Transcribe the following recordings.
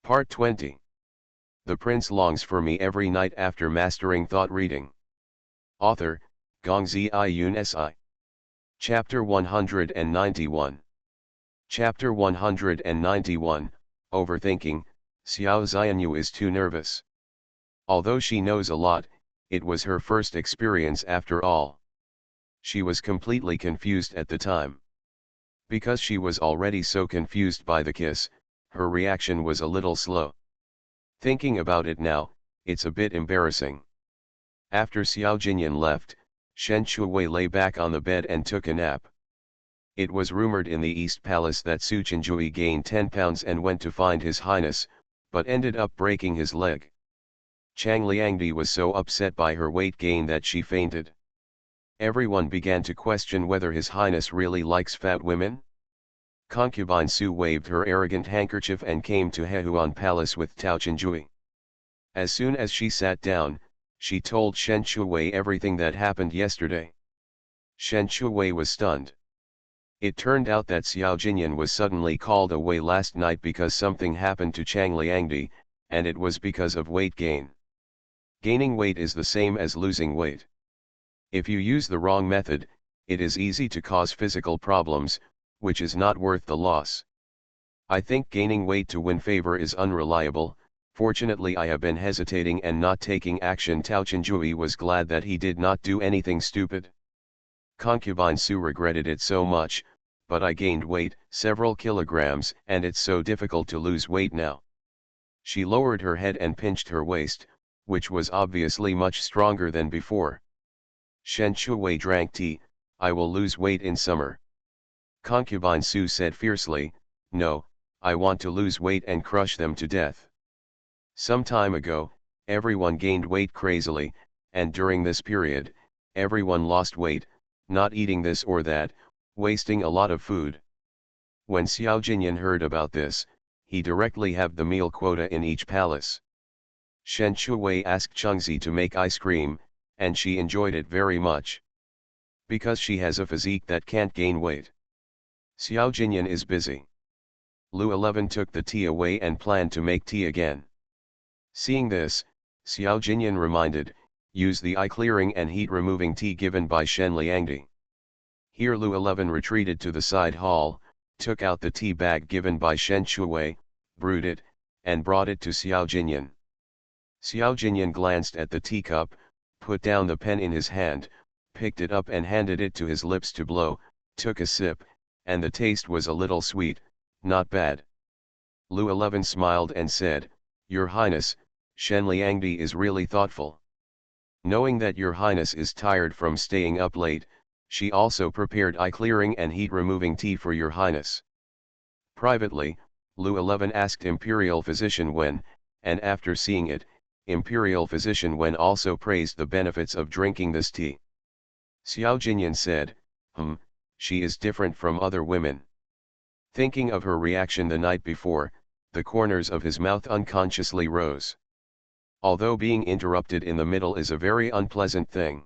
Part 20. The Prince Longs for Me Every Night After Mastering Thought Reading. Author, Gongzi Yun Si. Chapter 191. Chapter 191, Overthinking, Xiao Xianyu is too nervous. Although she knows a lot, it was her first experience after all. She was completely confused at the time. Because she was already so confused by the kiss, her reaction was a little slow. Thinking about it now, it's a bit embarrassing. After Xiao Jinyan left, Shen Shuwei lay back on the bed and took a nap. It was rumored in the East Palace that Su Chenjui gained 10 pounds and went to find His Highness, but ended up breaking his leg. Chang Liangdi was so upset by her weight gain that she fainted. Everyone began to question whether His Highness really likes fat women. Concubine Su waved her arrogant handkerchief and came to Hehuan Palace with Tao Chenjui. As soon as she sat down, she told Shen Shuwei everything that happened yesterday. Shen Shuwei was stunned. It turned out that Xiao Jinyan was suddenly called away last night because something happened to Chang Liangdi, and it was because of weight gain. Gaining weight is the same as losing weight. If you use the wrong method, it is easy to cause physical problems, which is not worth the loss. I think gaining weight to win favor is unreliable. Fortunately, I have been hesitating and not taking action. Tao Chenjui was glad that he did not do anything stupid. Concubine Su regretted it so much, but I gained weight, several kilograms, and it's so difficult to lose weight now. She lowered her head and pinched her waist, which was obviously much stronger than before. Shen Shuwei drank tea. I will lose weight in summer. Concubine Su said fiercely, no, I want to lose weight and crush them to death. Some time ago, everyone gained weight crazily, and during this period, everyone lost weight, not eating this or that, wasting a lot of food. When Xiao Jinyan heard about this, he directly halved the meal quota in each palace. Shen Shuwei asked Chengzi to make ice cream, and she enjoyed it very much. Because she has a physique that can't gain weight. Xiao Jinyan is busy. Lu 11 took the tea away and planned to make tea again. Seeing this, Xiao Jinyan reminded, use the eye-clearing and heat-removing tea given by Shen Liangdi. Here Lu 11 retreated to the side hall, took out the tea bag given by Shen Shuwei, brewed it, and brought it to Xiao Jinyan. Xiao Jinyan glanced at the teacup, put down the pen in his hand, picked it up and handed it to his lips to blow, took a sip, and the taste was a little sweet, not bad. Lu 11 smiled and said, Your Highness, Shen Liangdi is really thoughtful. Knowing that Your Highness is tired from staying up late, she also prepared eye-clearing and heat-removing tea for Your Highness. Privately, Lu 11 asked Imperial Physician Wen, and after seeing it, Imperial Physician Wen also praised the benefits of drinking this tea. Xiao Jinyan said, she is different from other women. Thinking of her reaction the night before, the corners of his mouth unconsciously rose. Although being interrupted in the middle is a very unpleasant thing.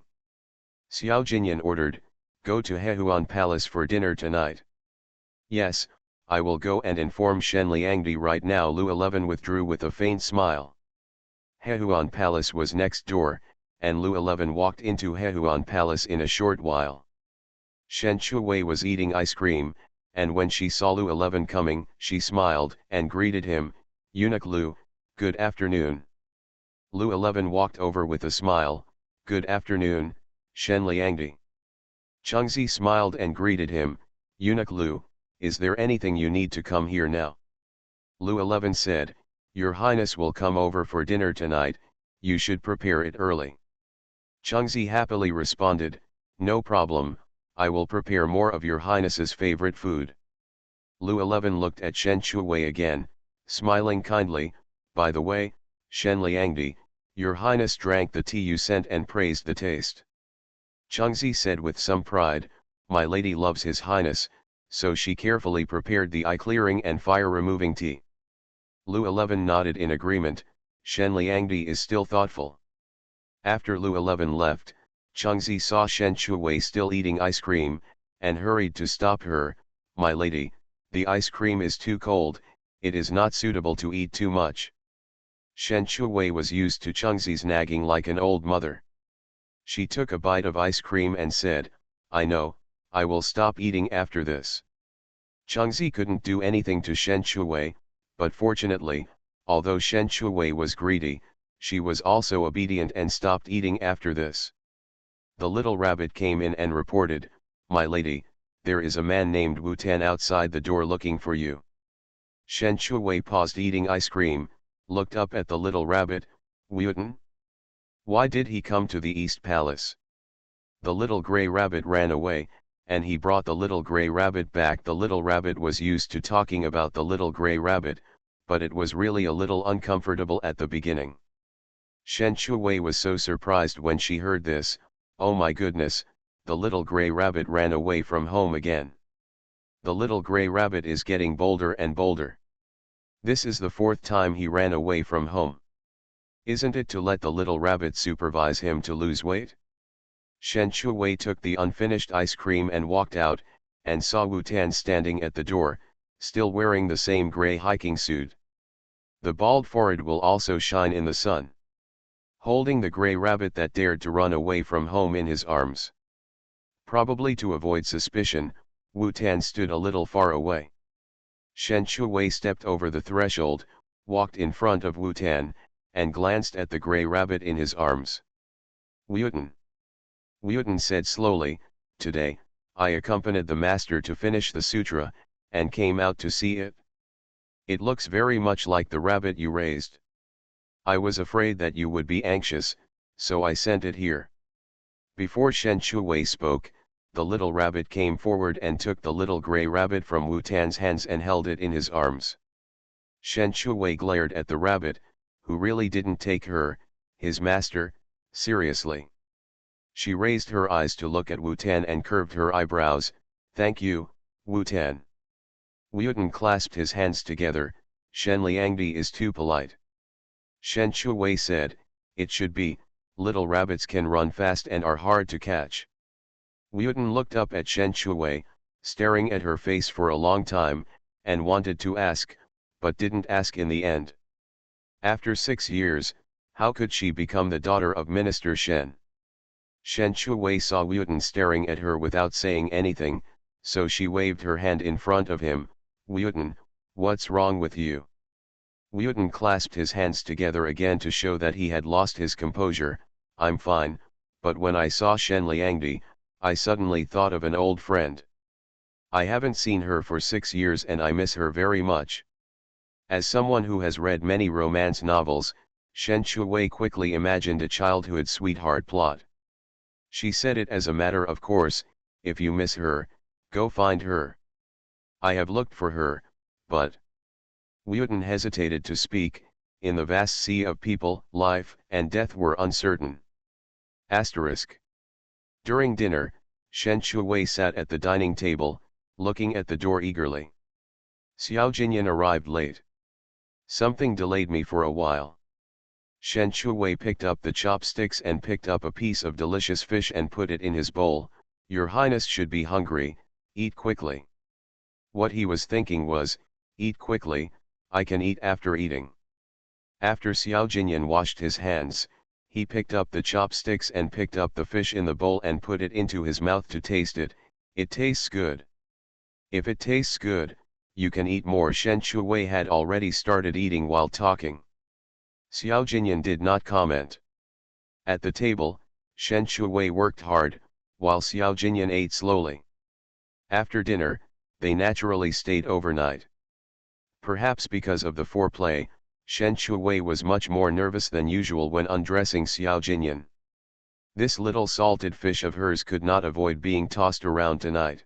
Xiao Jinyan ordered, go to Hehuan Palace for dinner tonight. Yes, I will go and inform Shen Liangdi right now. Lu 11 withdrew with a faint smile. Hehuan Palace was next door, and Lu 11 walked into Hehuan Palace in a short while. Shen Shuwei was eating ice cream, and when she saw Lu 11 coming, she smiled and greeted him, Eunuch Lu, good afternoon. Lu 11 walked over with a smile, good afternoon, Shen Liangdi. Chengzi smiled and greeted him, Eunuch Lu, is there anything you need to come here now? Lu 11 said, Your Highness will come over for dinner tonight, you should prepare it early. Chengzi happily responded, no problem, I will prepare more of Your Highness's favorite food. Lu 11 looked at Shen Shuwei again, smiling kindly, by the way, Shen Liangdi, Your Highness drank the tea you sent and praised the taste. Chengzi said with some pride, my lady loves His Highness, so she carefully prepared the eye-clearing and fire-removing tea. Lu 11 nodded in agreement, Shen Liangdi is still thoughtful. After Lu 11 left, Chengzi saw Shen Shuwei still eating ice cream, and hurried to stop her, my lady, the ice cream is too cold, it is not suitable to eat too much. Shen Shuwei was used to Chengzi's nagging like an old mother. She took a bite of ice cream and said, I know, I will stop eating after this. Chengzi couldn't do anything to Shen Shuwei, but fortunately, although Shen Shuwei was greedy, she was also obedient and stopped eating after this. The little rabbit came in and reported, My lady, there is a man named Wu Tan outside the door looking for you. Shen Shuwei paused eating ice cream, looked up at the little rabbit, Wu Tan? Why did he come to the East Palace? The little gray rabbit ran away, and he brought the little gray rabbit back. The little rabbit was used to talking about the little gray rabbit, but it was really a little uncomfortable at the beginning. Shen Shuwei was so surprised when she heard this, oh my goodness, the little gray rabbit ran away from home again. The little gray rabbit is getting bolder and bolder. This is the 4th time he ran away from home. Isn't it to let the little rabbit supervise him to lose weight? Shen Shuwei took the unfinished ice cream and walked out, and saw Wu Tan standing at the door, still wearing the same gray hiking suit. The bald forehead will also shine in the sun. Holding the gray rabbit that dared to run away from home in his arms. Probably to avoid suspicion, Wu Tan stood a little far away. Shen Shuwei stepped over the threshold, walked in front of Wu Tan, and glanced at the gray rabbit in his arms. Wu Tan. Wu Tan said slowly, Today, I accompanied the master to finish the sutra, and came out to see it. It looks very much like the rabbit you raised. I was afraid that you would be anxious, so I sent it here. Before Shen Shuwei spoke, the little rabbit came forward and took the little gray rabbit from Wu Tan's hands and held it in his arms. Shen Shuwei glared at the rabbit, who really didn't take her, his master, seriously. She raised her eyes to look at Wu Tan and curved her eyebrows, Thank you, Wu Tan. Wu Tan clasped his hands together, Shen Liangdi is too polite. Shen Shuwei said, It should be, little rabbits can run fast and are hard to catch. Wu Tan looked up at Shen Shuwei, staring at her face for a long time, and wanted to ask, but didn't ask in the end. After 6 years, how could she become the daughter of Minister Shen? Shen Shuwei saw Wu Tan staring at her without saying anything, so she waved her hand in front of him, Wu Tan, what's wrong with you? Wu Tan clasped his hands together again to show that he had lost his composure, I'm fine, but when I saw Shen Liangdi, I suddenly thought of an old friend. I haven't seen her for 6 years and I miss her very much. As someone who has read many romance novels, Shen Shuwei quickly imagined a childhood sweetheart plot. She said it as a matter of course, if you miss her, go find her. I have looked for her, but... Wu Tan hesitated to speak, in the vast sea of people, life and death were uncertain. Asterisk. During dinner, Shen Shuwei sat at the dining table, looking at the door eagerly. Xiao Jinyan arrived late. Something delayed me for a while. Shen Shuwei picked up the chopsticks and picked up a piece of delicious fish and put it in his bowl, Your Highness should be hungry, eat quickly. What he was thinking was, eat quickly, I can eat after eating. After Xiao Jinyan washed his hands, he picked up the chopsticks and picked up the fish in the bowl and put it into his mouth to taste it, it tastes good. If it tastes good, you can eat more. Shen Shuwei had already started eating while talking. Xiao Jinyan did not comment. At the table, Shen Shuwei worked hard, while Xiao Jinyan ate slowly. After dinner, they naturally stayed overnight. Perhaps because of the foreplay, Shen Shuwei was much more nervous than usual when undressing Xiao Jinyan. This little salted fish of hers could not avoid being tossed around tonight.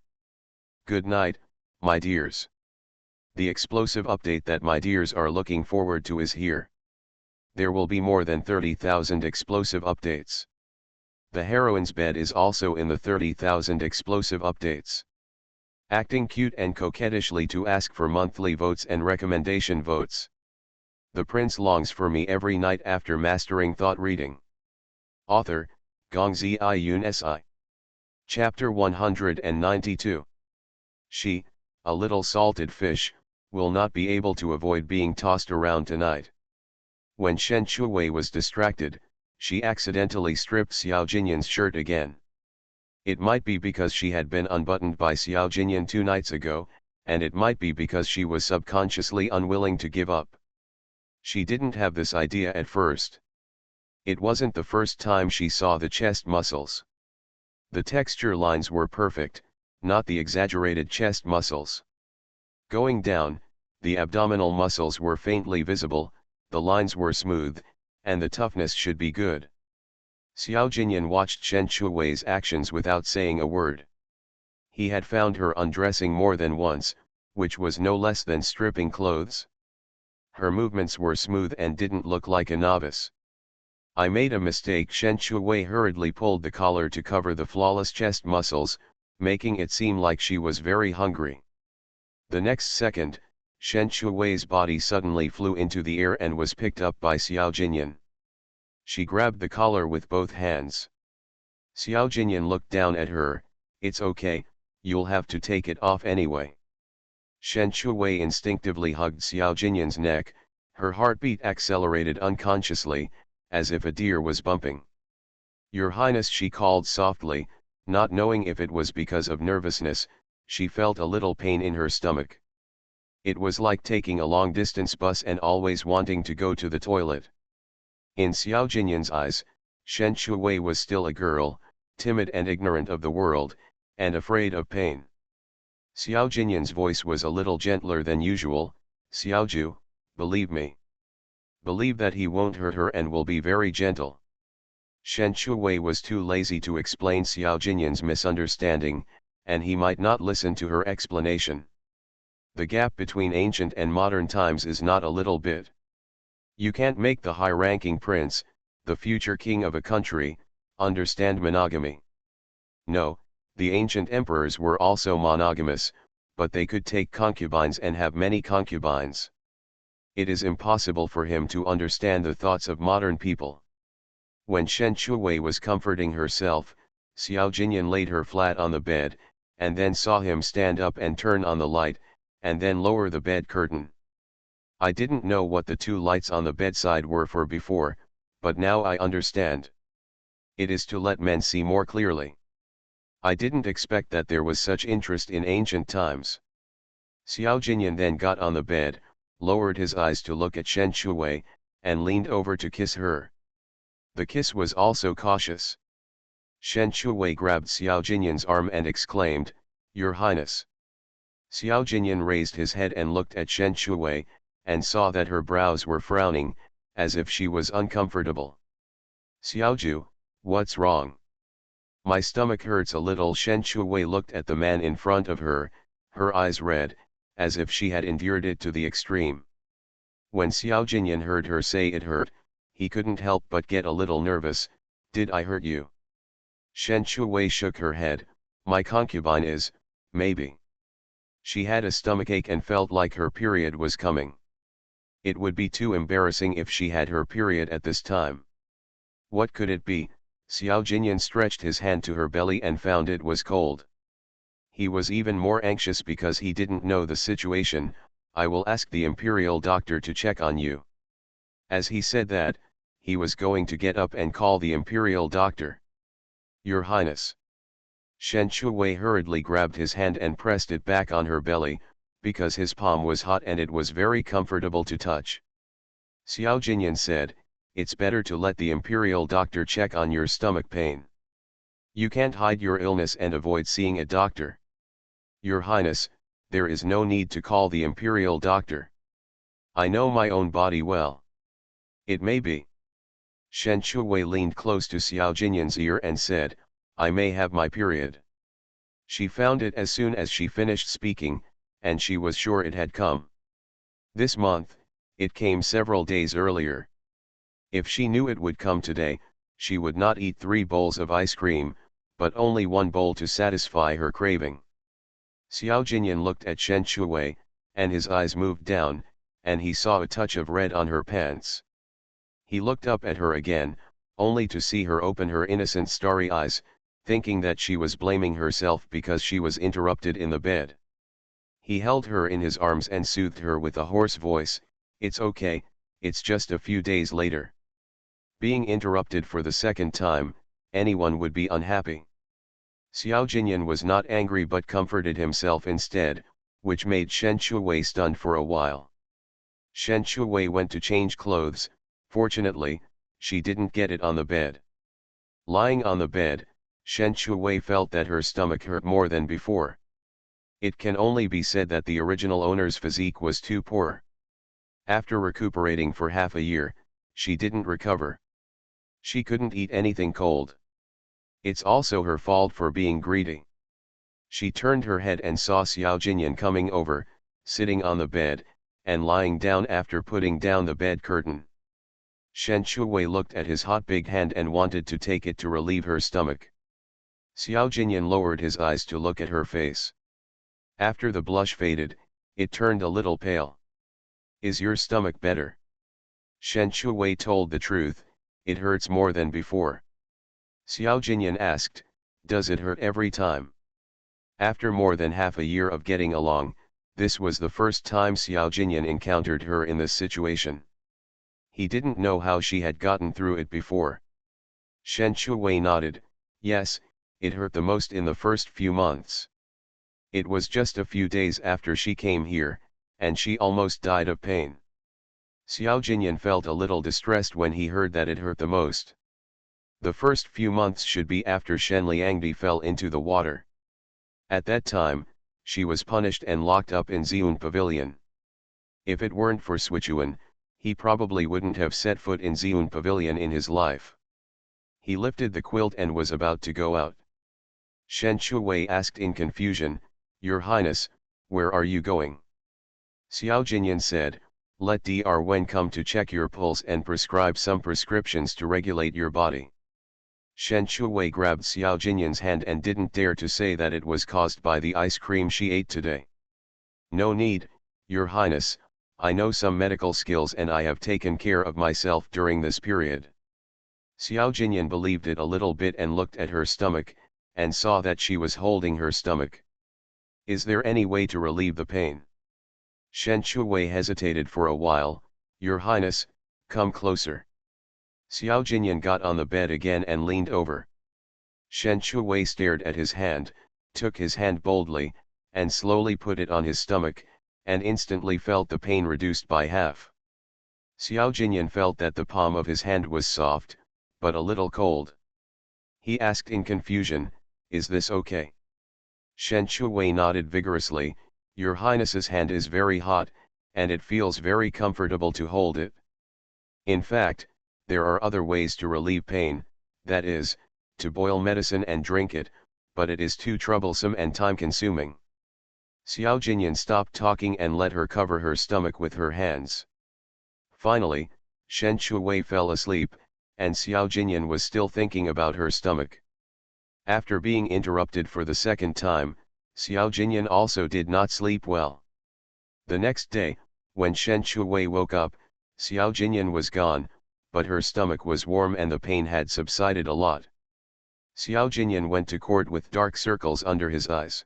Good night, my dears. The explosive update that my dears are looking forward to is here. There will be more than 30,000 explosive updates. The heroine's bed is also in the 30,000 explosive updates. Acting cute and coquettishly to ask for monthly votes and recommendation votes. The prince longs for me every night after mastering thought reading. Author, Gongzi Iyun Si. Chapter 192. She, a little salted fish, will not be able to avoid being tossed around tonight. When Shen Shuwei was distracted, she accidentally stripped Xiao Jinyan's shirt again. It might be because she had been unbuttoned by Xiao Jinyan 2 nights ago, and it might be because she was subconsciously unwilling to give up. She didn't have this idea at first. It wasn't the first time she saw the chest muscles. The texture lines were perfect, not the exaggerated chest muscles. Going down, the abdominal muscles were faintly visible, the lines were smooth, and the toughness should be good. Xiao Jinyan watched Shen Shuwei's actions without saying a word. He had found her undressing more than once, which was no less than stripping clothes. Her movements were smooth and didn't look like a novice. I made a mistake. Shen Shuwei hurriedly pulled the collar to cover the flawless chest muscles, making it seem like she was very hungry. The next second, Shen Shuwei's body suddenly flew into the air and was picked up by Xiao Jinyan. She grabbed the collar with both hands. Xiao Jinyan looked down at her. "It's okay, you'll have to take it off anyway." Shen Shuwei instinctively hugged Xiao Jinyan's neck, her heartbeat accelerated unconsciously, as if a deer was bumping. "Your Highness," she called softly, not knowing if it was because of nervousness. She felt a little pain in her stomach. It was like taking a long-distance bus and always wanting to go to the toilet. In Xiao Jinyan's eyes, Shen Shuwei was still a girl, timid and ignorant of the world, and afraid of pain. Xiao Jinyan's voice was a little gentler than usual. "Xiaoju, believe me. Believe that he won't hurt her and will be very gentle." Shen Shuwei was too lazy to explain Xiao Jinyan's misunderstanding, and he might not listen to her explanation. The gap between ancient and modern times is not a little bit. You can't make the high-ranking prince, the future king of a country, understand monogamy. No, the ancient emperors were also monogamous, but they could take concubines and have many concubines. It is impossible for him to understand the thoughts of modern people. When Shen Shuwei was comforting herself, Xiao Jinyan laid her flat on the bed, and then saw him stand up and turn on the light, and then lower the bed curtain. "I didn't know what the 2 lights on the bedside were for before, but now I understand. It is to let men see more clearly. I didn't expect that there was such interest in ancient times." Xiao Jinyan then got on the bed, lowered his eyes to look at Shen Shuwei, and leaned over to kiss her. The kiss was also cautious. Shen Shuwei grabbed Xiao Jinyan's arm and exclaimed, "Your Highness." Xiao Jinyan raised his head and looked at Shen Shuwei, and saw that her brows were frowning, as if she was uncomfortable. "Xiaoju, what's wrong?" "My stomach hurts a little." Shen Shuwei looked at the man in front of her, her eyes red, as if she had endured it to the extreme. When Xiao Jinyan heard her say it hurt, he couldn't help but get a little nervous. "Did I hurt you?" Shen Shuwei shook her head. "My concubine is, maybe." She had a stomachache and felt like her period was coming. It would be too embarrassing if she had her period at this time. What could it be? Xiao Jinyan stretched his hand to her belly and found it was cold. He was even more anxious because he didn't know the situation. "I will ask the imperial doctor to check on you." As he said that, he was going to get up and call the imperial doctor. "Your Highness." Shen Shuwei hurriedly grabbed his hand and pressed it back on her belly, because his palm was hot and it was very comfortable to touch. Xiao Jinyan said, "It's better to let the imperial doctor check on your stomach pain. You can't hide your illness and avoid seeing a doctor." "Your Highness, there is no need to call the imperial doctor. I know my own body well." "It may be." Shen Shuwei leaned close to Xiao Jinyan's ear and said, "I may have my period." She found it as soon as she finished speaking, and she was sure it had come. This month, it came several days earlier. If she knew it would come today, she would not eat 3 bowls of ice cream, but only 1 bowl to satisfy her craving. Xiao Jinyan looked at Shen Shuwei, and his eyes moved down, and he saw a touch of red on her pants. He looked up at her again, only to see her open her innocent starry eyes, thinking that she was blaming herself because she was interrupted in the bed. He held her in his arms and soothed her with a hoarse voice, "It's okay, it's just a few days later." Being interrupted for the second time, anyone would be unhappy. Xiao Jinyan was not angry but comforted himself instead, which made Shen Shuwei stunned for a while. Shen Shuwei went to change clothes. Fortunately, she didn't get it on the bed. Lying on the bed, Shen Shuwei felt that her stomach hurt more than before. It can only be said that the original owner's physique was too poor. After recuperating for half a year, she didn't recover. She couldn't eat anything cold. It's also her fault for being greedy. She turned her head and saw Xiao Jinyan coming over, sitting on the bed, and lying down after putting down the bed curtain. Shen Shuwei looked at his hot big hand and wanted to take it to relieve her stomach. Xiao Jinyan lowered his eyes to look at her face. After the blush faded, it turned a little pale. "Is your stomach better?" Shen Shuwei told the truth, "It hurts more than before." Xiao Jinyan asked, "Does it hurt every time?" After more than half a year of getting along, this was the first time Xiao Jinyan encountered her in this situation. He didn't know how she had gotten through it before. Shen Shuwei nodded, "Yes, it hurt the most in the first few months. It was just a few days after she came here, and she almost died of pain." Xiao Jinyan felt a little distressed when he heard that it hurt the most. The first few months should be after Shen Liangdi fell into the water. At that time, she was punished and locked up in Ziyun Pavilion. If it weren't for Sichuan, he probably wouldn't have set foot in Ziyun Pavilion in his life. He lifted the quilt and was about to go out. Shen Shuwei asked in confusion, "Your Highness, where are you going?" Xiao Jinyan said, "Let Dr. Wen come to check your pulse and prescribe some prescriptions to regulate your body." Shen Shuwei grabbed Xiao Jinyan's hand and didn't dare to say that it was caused by the ice cream she ate today. "No need, Your Highness, I know some medical skills and I have taken care of myself during this period." Xiao Jinyan believed it a little bit and looked at her stomach, and saw that she was holding her stomach. "Is there any way to relieve the pain?" Shen Shuwei hesitated for a while, "Your Highness, come closer." Xiao Jinyan got on the bed again and leaned over. Shen Shuwei stared at his hand, took his hand boldly, and slowly put it on his stomach, and instantly felt the pain reduced by half. Xiao Jinyan felt that the palm of his hand was soft, but a little cold. He asked in confusion, "Is this okay?" Shen Shuwei nodded vigorously, "Your Highness's hand is very hot, and it feels very comfortable to hold it. In fact, there are other ways to relieve pain, that is, to boil medicine and drink it, but it is too troublesome and time-consuming." Xiao Jinyan stopped talking and let her cover her stomach with her hands. Finally, Shen Shuwei fell asleep, and Xiao Jinyan was still thinking about her stomach. After being interrupted for the second time, Xiao Jinyan also did not sleep well. The next day, when Shen Shuwei woke up, Xiao Jinyan was gone, but her stomach was warm and the pain had subsided a lot. Xiao Jinyan went to court with dark circles under his eyes.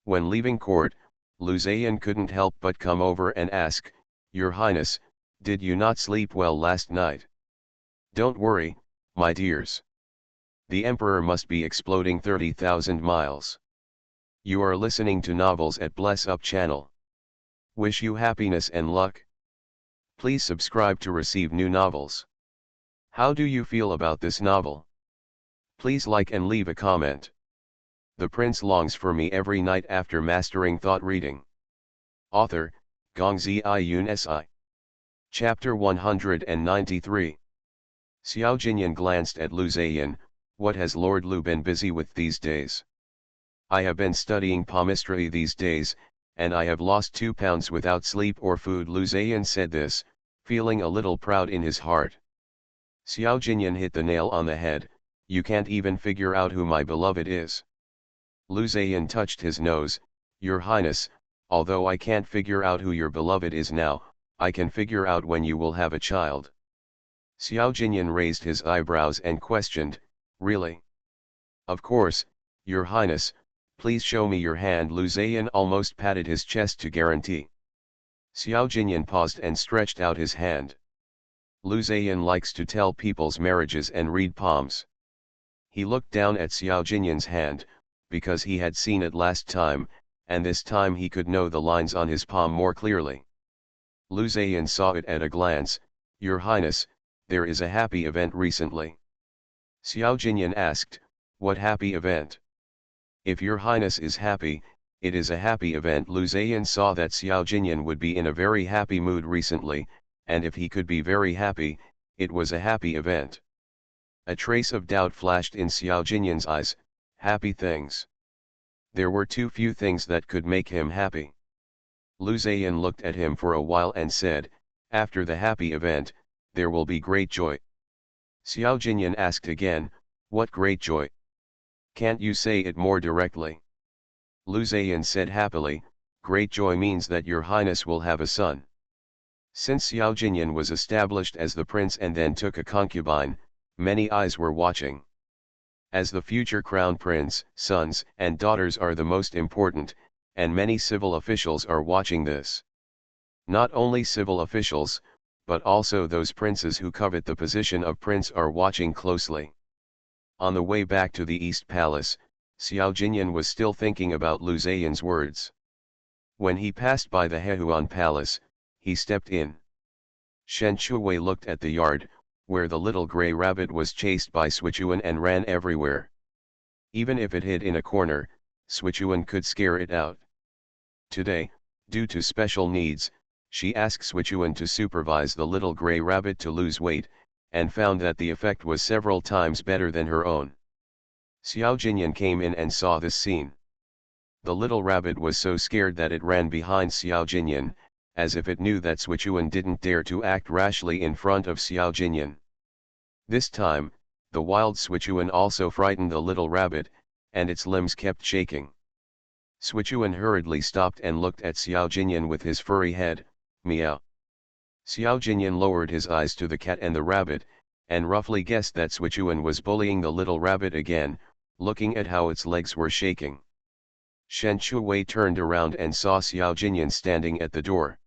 When leaving court, Lu Zaiyan couldn't help but come over and ask, "Your Highness, did you not sleep well last night?" "Don't worry, my dears. The Emperor must be exploding 30,000 miles. You are listening to novels at Bless Up channel. Wish you happiness and luck. Please subscribe to receive new novels. How do you feel about this novel? Please like and leave a comment. The prince longs for me every night after mastering thought reading." Author, Gongzi Yun Si. Chapter 193. Xiao Jinyan glanced at Lu Zaiyan. "What has Lord Lu been busy with these days?" "I have been studying palmistry these days, and I have lost 2 pounds without sleep or food." Lu Zaiyan said this, feeling a little proud in his heart. Xiao Jinyan hit the nail on the head, "You can't even figure out who my beloved is." Lu Zaiyan touched his nose, "Your Highness, although I can't figure out who your beloved is now, I can figure out when you will have a child." Xiao Jinyan raised his eyebrows and questioned, "Really?" "Of course, Your Highness, Please show me your hand. Lu Zhiyan almost patted his chest to guarantee. Xiao Jinyan paused and stretched out his hand. Lu Zhiyan likes to tell people's marriages and read palms. He looked down at Xiao Jinyan's hand, because he had seen it last time, and this time he could know the lines on his palm more clearly. Lu Zhiyan saw it at a glance. Your Highness, there is a happy event recently. Xiao Jinyan asked, what happy event? If your Highness is happy, it is a happy event. Lu Zhiyan saw that Xiao Jinyan would be in a very happy mood recently, and if he could be very happy, it was a happy event. A trace of doubt flashed in Xiao Jinyan's eyes. Happy things. There were too few things that could make him happy. Lu Zhiyan looked at him for a while and said, after the happy event, there will be great joy. Xiao Jinyan asked again, what great joy? Can't you say it more directly? Lu Zhiyan said happily, great joy means that your Highness will have a son. Since Xiao Jinyan was established as the prince and then took a concubine, many eyes were watching. As the future crown prince, sons and daughters are the most important, and many civil officials are watching this. Not only civil officials, but also those princes who covet the position of prince are watching closely. On the way back to the East Palace, Xiao Jinyan was still thinking about Lu Zhiyan's words. When he passed by the Hehuan Palace, he stepped in. Shen Shuwei looked at the yard, where the little gray rabbit was chased by Sichuan and ran everywhere. Even if it hid in a corner, Sichuan could scare it out. Today, due to special needs, she asked Sichuan to supervise the little gray rabbit to lose weight, and found that the effect was several times better than her own. Xiao Jinyan came in and saw this scene. The little rabbit was so scared that it ran behind Xiao Jinyan, as if it knew that Sichuan didn't dare to act rashly in front of Xiao Jinyan. This time, the wild Sichuan also frightened the little rabbit, and its limbs kept shaking. Sichuan hurriedly stopped and looked at Xiao Jinyan with his furry head. Meow. Xiao Jinyan lowered his eyes to the cat and the rabbit, and roughly guessed that Sichuan was bullying the little rabbit again, looking at how its legs were shaking. Shen Shuwei turned around and saw Xiao Jinyan standing at the door.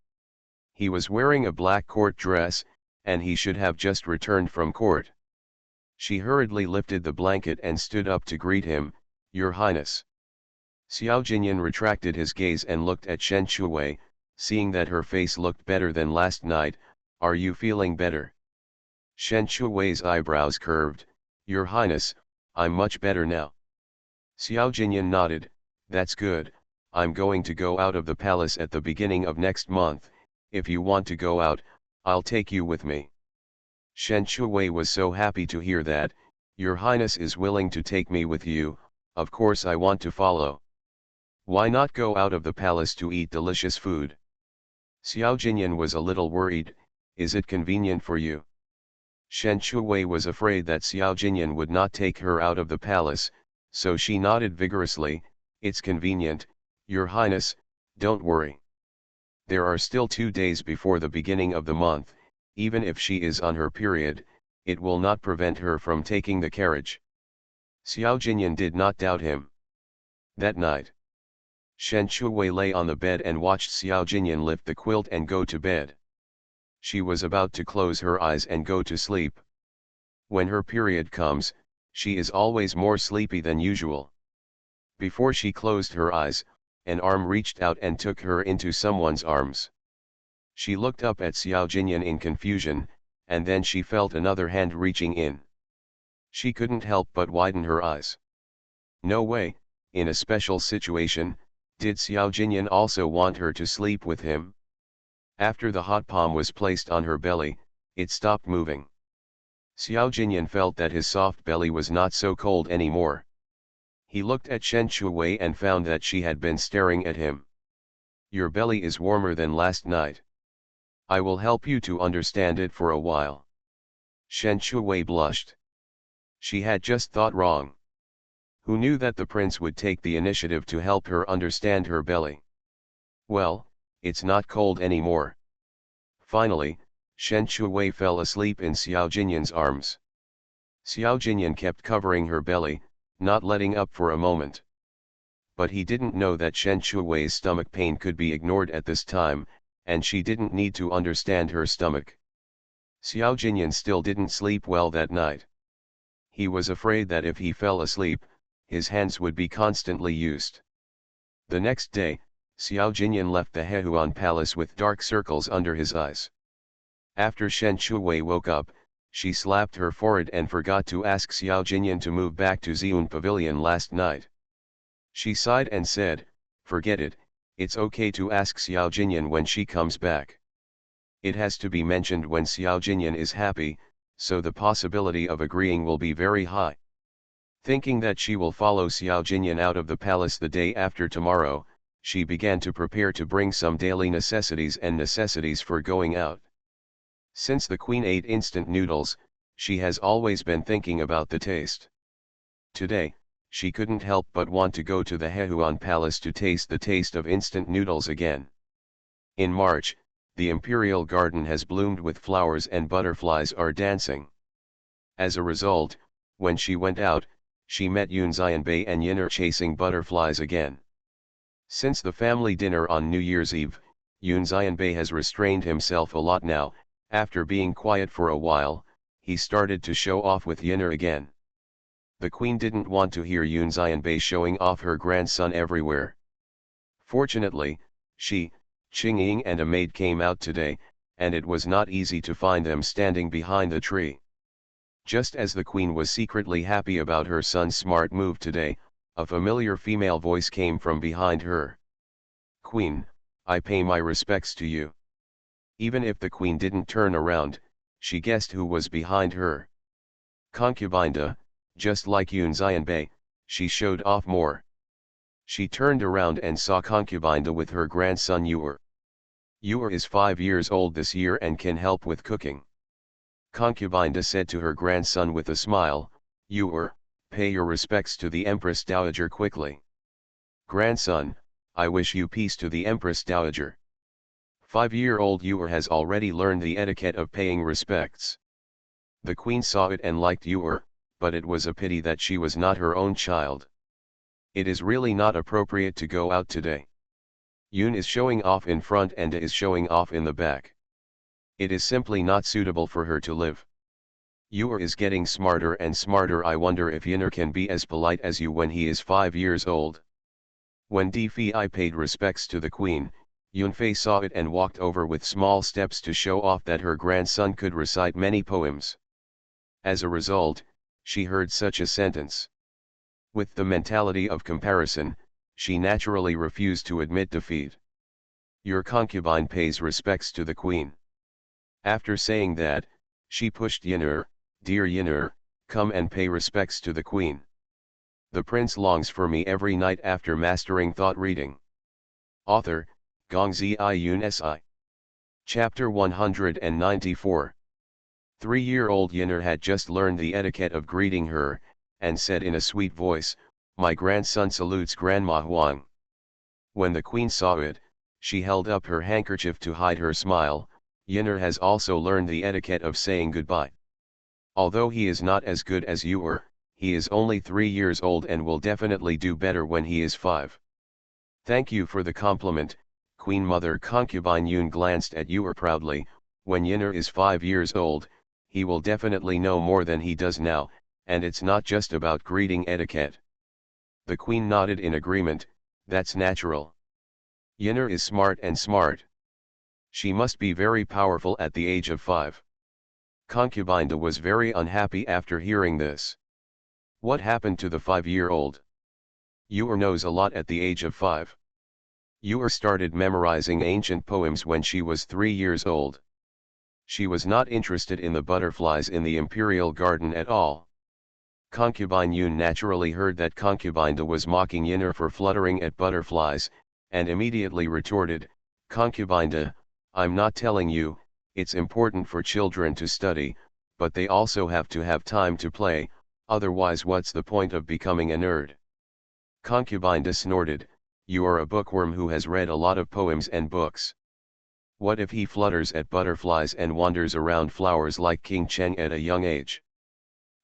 He was wearing a black court dress, and he should have just returned from court. She hurriedly lifted the blanket and stood up to greet him, Your Highness. Xiao Jinyan retracted his gaze and looked at Shen Shuwei, seeing that her face looked better than last night. Are you feeling better? Shen Shuwei's eyebrows curved. Your Highness, I'm much better now. Xiao Jinyan nodded. That's good. I'm going to go out of the palace at the beginning of next month. If you want to go out, I'll take you with me. Shen Shuwei was so happy to hear that. Your Highness is willing to take me with you. Of course I want to follow. Why not go out of the palace to eat delicious food? Xiao Jinyan was a little worried. Is it convenient for you? Shen Shuwei was afraid that Xiao Jinyan would not take her out of the palace, so she nodded vigorously. It's convenient, Your Highness, don't worry. There are still 2 days before the beginning of the month. Even if she is on her period, it will not prevent her from taking the carriage. Xiao Jinyan did not doubt him. That night, Shen Shuwei lay on the bed and watched Xiao Jinyan lift the quilt and go to bed. She was about to close her eyes and go to sleep. When her period comes, she is always more sleepy than usual. Before she closed her eyes, an arm reached out and took her into someone's arms. She looked up at Xiao Jinyan in confusion, and then she felt another hand reaching in. She couldn't help but widen her eyes. No way, in a special situation, did Xiao Jinyan also want her to sleep with him? After the hot palm was placed on her belly, it stopped moving. Xiao Jinyan felt that his soft belly was not so cold anymore. He looked at Shen Shuwei and found that she had been staring at him. Your belly is warmer than last night. I will help you to understand it for a while. Shen Shuwei blushed. She had just thought wrong. Who knew that the prince would take the initiative to help her understand her belly? Well, it's not cold anymore. Finally, Shen Shuwei fell asleep in Xiao Jinyan's arms. Xiao Jinyan kept covering her belly, not letting up for a moment. but he didn't know that Shen Shui's stomach pain could be ignored at this time, and she didn't need to understand her stomach. Xiao Jinyan still didn't sleep well that night. He was afraid that if he fell asleep, his hands would be constantly used. The next day, Xiao Jinyan left the Hehuan palace with dark circles under his eyes. After Shen Shui woke up, she slapped her forehead and forgot to ask Xiao Jinyan to move back to Xiun Pavilion last night. She sighed and said, "Forget it, it's okay to ask Xiao Jinyan when she comes back. It has to be mentioned when Xiao Jinyan is happy, so the possibility of agreeing will be very high." Thinking that she will follow Xiao Jinyan out of the palace the day after tomorrow, she began to prepare to bring some daily necessities for going out. Since the queen ate instant noodles, she has always been thinking about the taste. Today, she couldn't help but want to go to the Hehuan Palace to taste the taste of instant noodles again. In March, the imperial garden has bloomed with flowers and butterflies are dancing. As a result, when she went out, she met Yun Xianbei and Yin'er chasing butterflies again. Since the family dinner on New Year's Eve, Yun Xianbei has restrained himself a lot now. After being quiet for a while, he started to show off with Yin'er again. The queen didn't want to hear Yun Xianbei showing off her grandson everywhere. Fortunately, she, Qing Ying and a maid came out today, and it was not easy to find them standing behind the tree. Just as the queen was secretly happy about her son's smart move today, a familiar female voice came from behind her. "Queen, I pay my respects to you." Even if the queen didn't turn around, she guessed who was behind her. Concubinda, just like Yun Xianbei, she showed off more. She turned around and saw Concubinda with her grandson Yu'er. Yu'er is 5 years old this year and can help with cooking. Concubinda said to her grandson with a smile, "Yu'er, pay your respects to the Empress Dowager quickly." "Grandson, I wish you peace to the Empress Dowager." 5-year-old Yu'er has already learned the etiquette of paying respects. The queen saw it and liked Yu'er, but it was a pity that she was not her own child. It is really not appropriate to go out today. Yun is showing off in front and is showing off in the back. It is simply not suitable for her to live. Yu'er is getting smarter and smarter. I wonder if Yin'er can be as polite as you when he is 5 years old. When Di Fei paid respects to the queen, Yunfei saw it and walked over with small steps to show off that her grandson could recite many poems. As a result, she heard such a sentence. With the mentality of comparison, she naturally refused to admit defeat. "Your concubine pays respects to the queen." After saying that, she pushed Yin'er, "Dear Yin'er, come and pay respects to the queen. The prince longs for me every night after mastering thought reading." Author, Gongzi Yun Si. Chapter 194. 3-year-old Yin'er had just learned the etiquette of greeting her, and said in a sweet voice, "My grandson salutes Grandma Huang." When the queen saw it, she held up her handkerchief to hide her smile. Yin'er has also learned the etiquette of saying goodbye. Although he is not as good as Yu'er, he is only 3 years old and will definitely do better when he is 5. "Thank you for the compliment, Queen Mother." Concubine Yun glanced at Yu'er proudly. When Yin'er is 5 years old, he will definitely know more than he does now, and it's not just about greeting etiquette. The queen nodded in agreement. That's natural. Yin'er is smart and smart. She must be very powerful at the age of 5. Concubinda was very unhappy after hearing this. What happened to the 5-year-old? Yu'er knows a lot at the age of 5. Yu'er started memorizing ancient poems when she was 3 years old. She was not interested in the butterflies in the imperial garden at all. Concubine Yun naturally heard that Concubinda was mocking Yin'er for fluttering at butterflies, and immediately retorted, "Concubinda, I'm not telling you, it's important for children to study, but they also have to have time to play, otherwise what's the point of becoming a nerd?" Concubinda snorted, "You are a bookworm who has read a lot of poems and books. What if he flutters at butterflies and wanders around flowers like King Cheng at a young age?"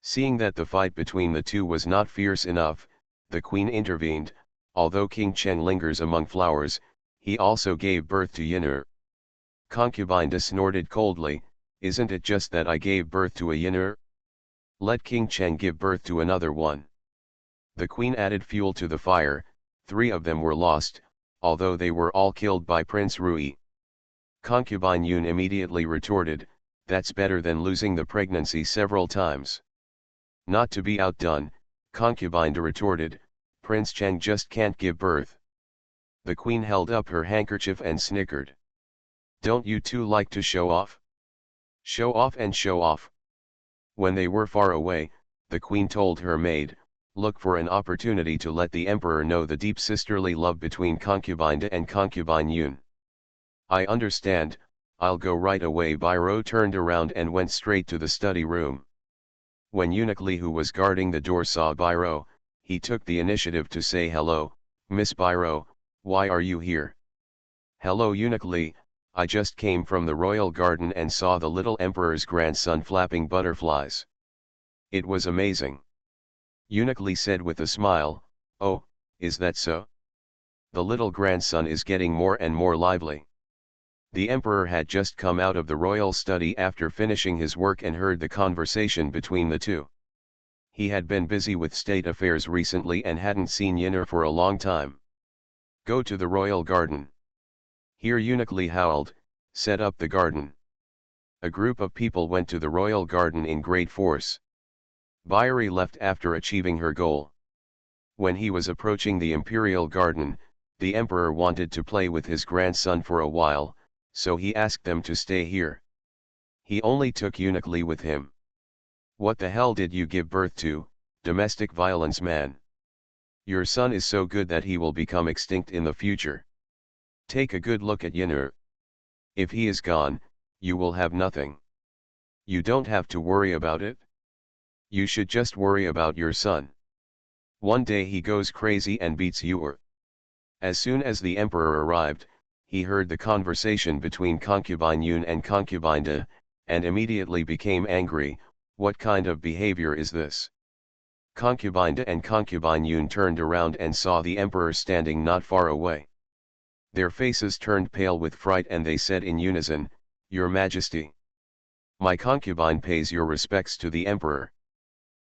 Seeing that the fight between the two was not fierce enough, the queen intervened, Although King Cheng lingers among flowers, he also gave birth to Yinur. Concubine snorted coldly, isn't it just that I gave birth to a Yinur? Let King Cheng give birth to another one. The queen added fuel to the fire, 3 of them were lost, although they were all killed by Prince Rui. Concubine Yun immediately retorted, that's better than losing the pregnancy several times. Not to be outdone, Concubine retorted, Prince Cheng just can't give birth. The queen held up her handkerchief and snickered. Don't you two like to show off? Show off and show off. When they were far away, the queen told her maid, look for an opportunity to let the emperor know the deep sisterly love between Concubine and Concubine Yun. I understand, I'll go right away. Biro turned around and went straight to the study room. When Eunuch Li, who was guarding the door, saw Biro, he took the initiative to say, hello, Miss Biro, why are you here? Hello Eunuch Li, I just came from the royal garden and saw the little emperor's grandson flapping butterflies. It was amazing. Eunuch Li said with a smile, oh, is that so? The little grandson is getting more and more lively. The emperor had just come out of the royal study after finishing his work and heard the conversation between the two. He had been busy with state affairs recently and hadn't seen Yinur for a long time. Go to the royal garden. Here Eunuch Li howled, set up the garden. A group of people went to the royal garden in great force. Bairi left after achieving her goal. When he was approaching the imperial garden, the emperor wanted to play with his grandson for a while, so he asked them to stay here. He only took Eunuch Li with him. What the hell did you give birth to, domestic violence man? Your son is so good that he will become extinct in the future. Take a good look at Yinur. If he is gone, you will have nothing. You don't have to worry about it. You should just worry about your son. One day he goes crazy and beats you. As soon as the emperor arrived, he heard the conversation between Concubine Yun and Concubine De, and immediately became angry. What kind of behavior is this? Concubine De and Concubine Yun turned around and saw the emperor standing not far away. Their faces turned pale with fright and they said in unison, Your Majesty. My concubine pays your respects to the emperor.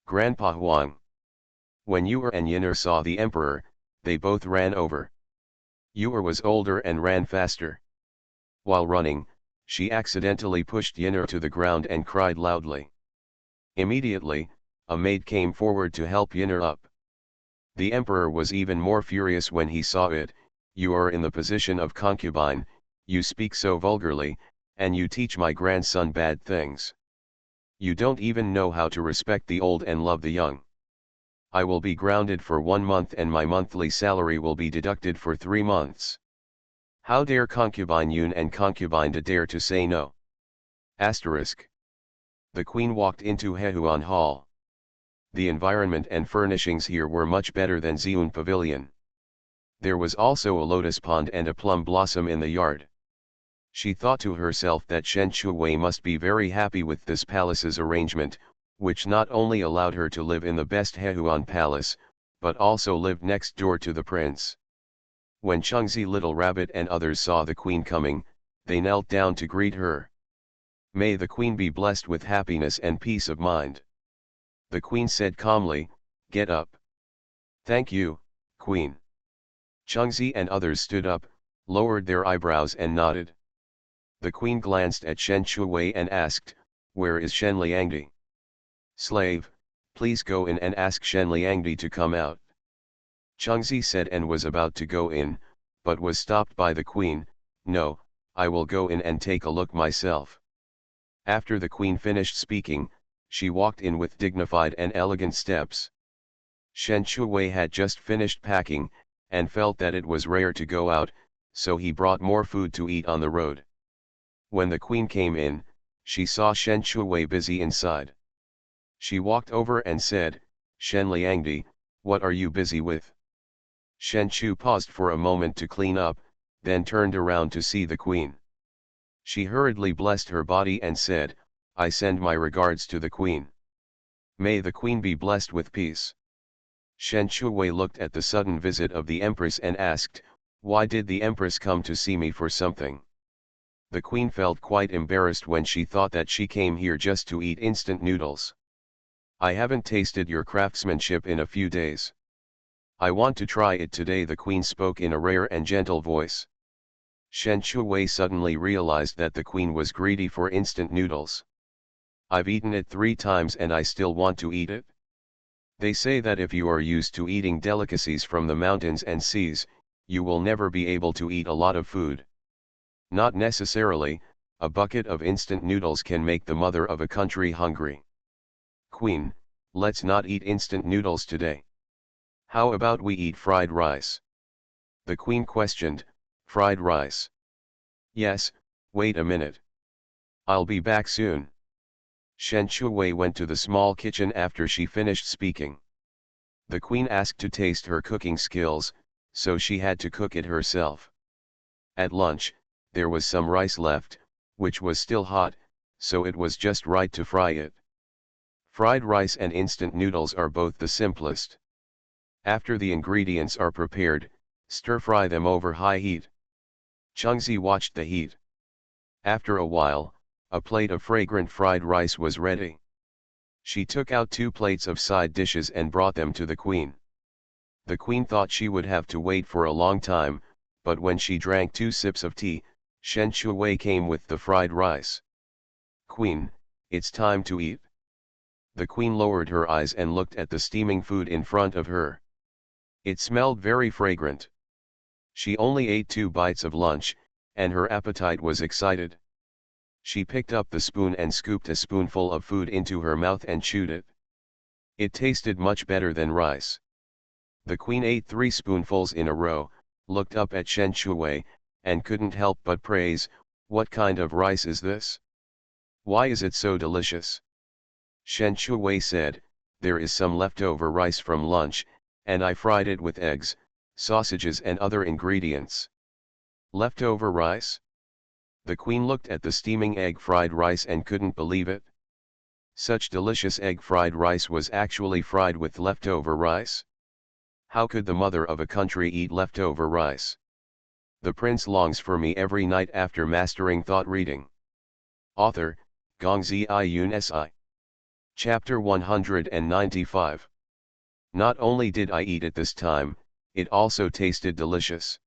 Grandpa Huang. When Yuer and Yinur saw the emperor, they both ran over. Yuer was older and ran faster. While running, she accidentally pushed Yinur to the ground and cried loudly. Immediately, a maid came forward to help Yinur up. The emperor was even more furious when he saw it. You are in the position of concubine, you speak so vulgarly, and you teach my grandson bad things. You don't even know how to respect the old and love the young. I will be grounded for 1 month and my monthly salary will be deducted for 3 months. How dare Concubine Yun and Concubine De dare to say no? Asterisk. The queen walked into Hehuan Hall. The environment and furnishings here were much better than Xiun Pavilion. There was also a lotus pond and a plum blossom in the yard. She thought to herself that Shen Shuwei must be very happy with this palace's arrangement, which not only allowed her to live in the best Hehuan palace, but also lived next door to the prince. When Chengzi Little Rabbit and others saw the queen coming, they knelt down to greet her. May the queen be blessed with happiness and peace of mind. The queen said calmly, get up. Thank you, queen. Chengzi and others stood up, lowered their eyebrows and nodded. The queen glanced at Shen Shuwei and asked, where is Shen Liangdi? Slave, please go in and ask Shen Liangdi to come out. Chengzi said and was about to go in, but was stopped by the queen, no, I will go in and take a look myself. After the queen finished speaking, she walked in with dignified and elegant steps. Shen Shuwei had just finished packing, and felt that it was rare to go out, so he brought more food to eat on the road. When the queen came in, she saw Shen Shuwei busy inside. She walked over and said, Shen Liangdi, what are you busy with? Shen Chu paused for a moment to clean up, then turned around to see the queen. She hurriedly blessed her body and said, I send my regards to the queen. May the queen be blessed with peace. Shen Shuwei looked at the sudden visit of the Empress and asked, "Why did the Empress come to see me for something?" The Queen felt quite embarrassed when she thought that she came here just to eat instant noodles. "I haven't tasted your craftsmanship in a few days. I want to try it today," the Queen spoke in a rare and gentle voice. Shen Shuwei suddenly realized that the Queen was greedy for instant noodles. "I've eaten it 3 times and I still want to eat it. They say that if you are used to eating delicacies from the mountains and seas, you will never be able to eat a lot of food. Not necessarily, a bucket of instant noodles can make the mother of a country hungry. Queen, let's not eat instant noodles today. How about we eat fried rice?" The Queen questioned. "Fried rice? Yes, wait a minute. I'll be back soon." Shen Shuwei went to the small kitchen after she finished speaking. The Queen asked to taste her cooking skills, so she had to cook it herself. At lunch, there was some rice left, which was still hot, so it was just right to fry it. Fried rice and instant noodles are both the simplest. After the ingredients are prepared, stir-fry them over high heat. Changzi watched the heat. After a while, a plate of fragrant fried rice was ready. She took out 2 plates of side dishes and brought them to the Queen. The Queen thought she would have to wait for a long time, but when she drank 2 sips of tea, Shen Shuwei came with the fried rice. "Queen, it's time to eat." The Queen lowered her eyes and looked at the steaming food in front of her. It smelled very fragrant. She only ate 2 bites of lunch, and her appetite was excited. She picked up the spoon and scooped a spoonful of food into her mouth and chewed it. It tasted much better than rice. The Queen ate 3 spoonfuls in a row, looked up at Shen Shuwei, and couldn't help but praise, "What kind of rice is this? Why is it so delicious?" Shen Shuwei said, "There is some leftover rice from lunch, and I fried it with eggs, sausages and other ingredients." "Leftover rice?" The Queen looked at the steaming egg fried rice and couldn't believe it. Such delicious egg fried rice was actually fried with leftover rice? How could the mother of a country eat leftover rice? The prince longs for me every night after mastering thought reading. Author, Gongzi Iyun Si. Chapter 195. Not only did I eat it this time, it also tasted delicious.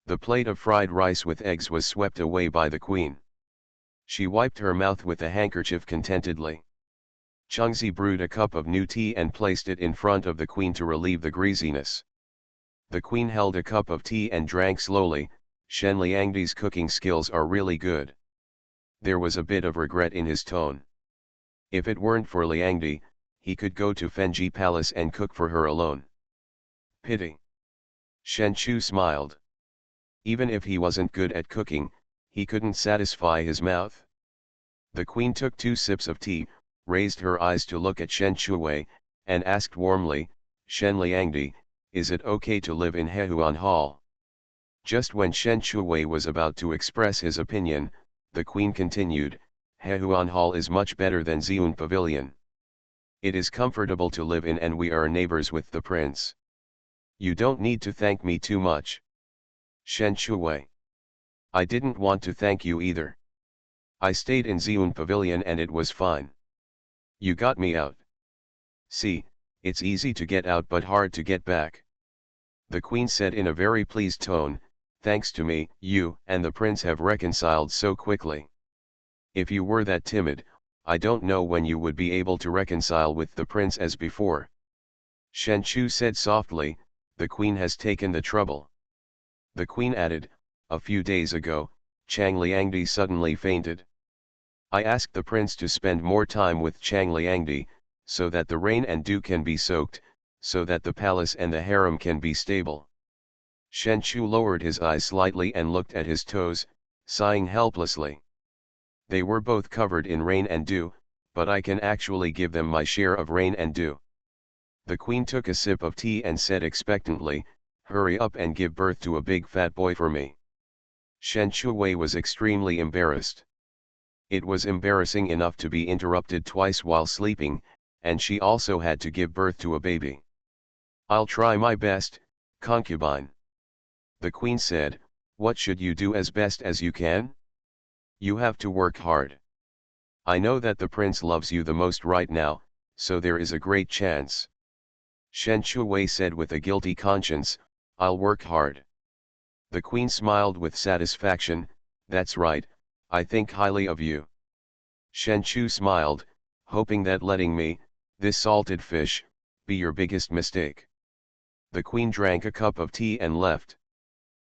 The plate of fried rice with eggs was swept away by the Queen. She wiped her mouth with a handkerchief contentedly. Changzi brewed a cup of new tea and placed it in front of the Queen to relieve the greasiness. The Queen held a cup of tea and drank slowly. "Shen Liangdi's cooking skills are really good." There was a bit of regret in his tone. If it weren't for Liangdi, he could go to Fenji Palace and cook for her alone. Pity. Shen Chu smiled. Even if he wasn't good at cooking, he couldn't satisfy his mouth. The Queen took 2 sips of tea, raised her eyes to look at Shen Shuwei, and asked warmly, "Shen Liangdi, is it okay to live in Hehuan Hall?" Just when Shen Shuwei was about to express his opinion, the Queen continued, "Hehuan Hall is much better than Xiun Pavilion. It is comfortable to live in and we are neighbors with the prince. You don't need to thank me too much." Shen Shuwei. "I didn't want to thank you either. I stayed in Xiun Pavilion and it was fine. You got me out. See, it's easy to get out but hard to get back." The Queen said in a very pleased tone, "Thanks to me, you and the prince have reconciled so quickly. If you were that timid, I don't know when you would be able to reconcile with the prince as before." Shen Chu said softly, "The Queen has taken the trouble." The Queen added, "A few days ago, Chang Liangdi suddenly fainted. I asked the prince to spend more time with Chang Liangdi, so that the rain and dew can be soaked, so that the palace and the harem can be stable." Shen Chu lowered his eyes slightly and looked at his toes, sighing helplessly. "They were both covered in rain and dew, but I can actually give them my share of rain and dew." The Queen took a sip of tea and said expectantly, "Hurry up and give birth to a big fat boy for me." Shen Shuwei was extremely embarrassed. It was embarrassing enough to be interrupted twice while sleeping, and she also had to give birth to a baby. I'll try my best, concubine. The queen said, what should you do as best as you can? You have to work hard. I know that the prince loves you the most right now, so there is a great chance. Shen Shuwei said with a guilty conscience, I'll work hard. The queen smiled with satisfaction, that's right, I think highly of you. Shen Chu smiled, hoping that letting me, this salted fish, be your biggest mistake. The queen drank a cup of tea and left.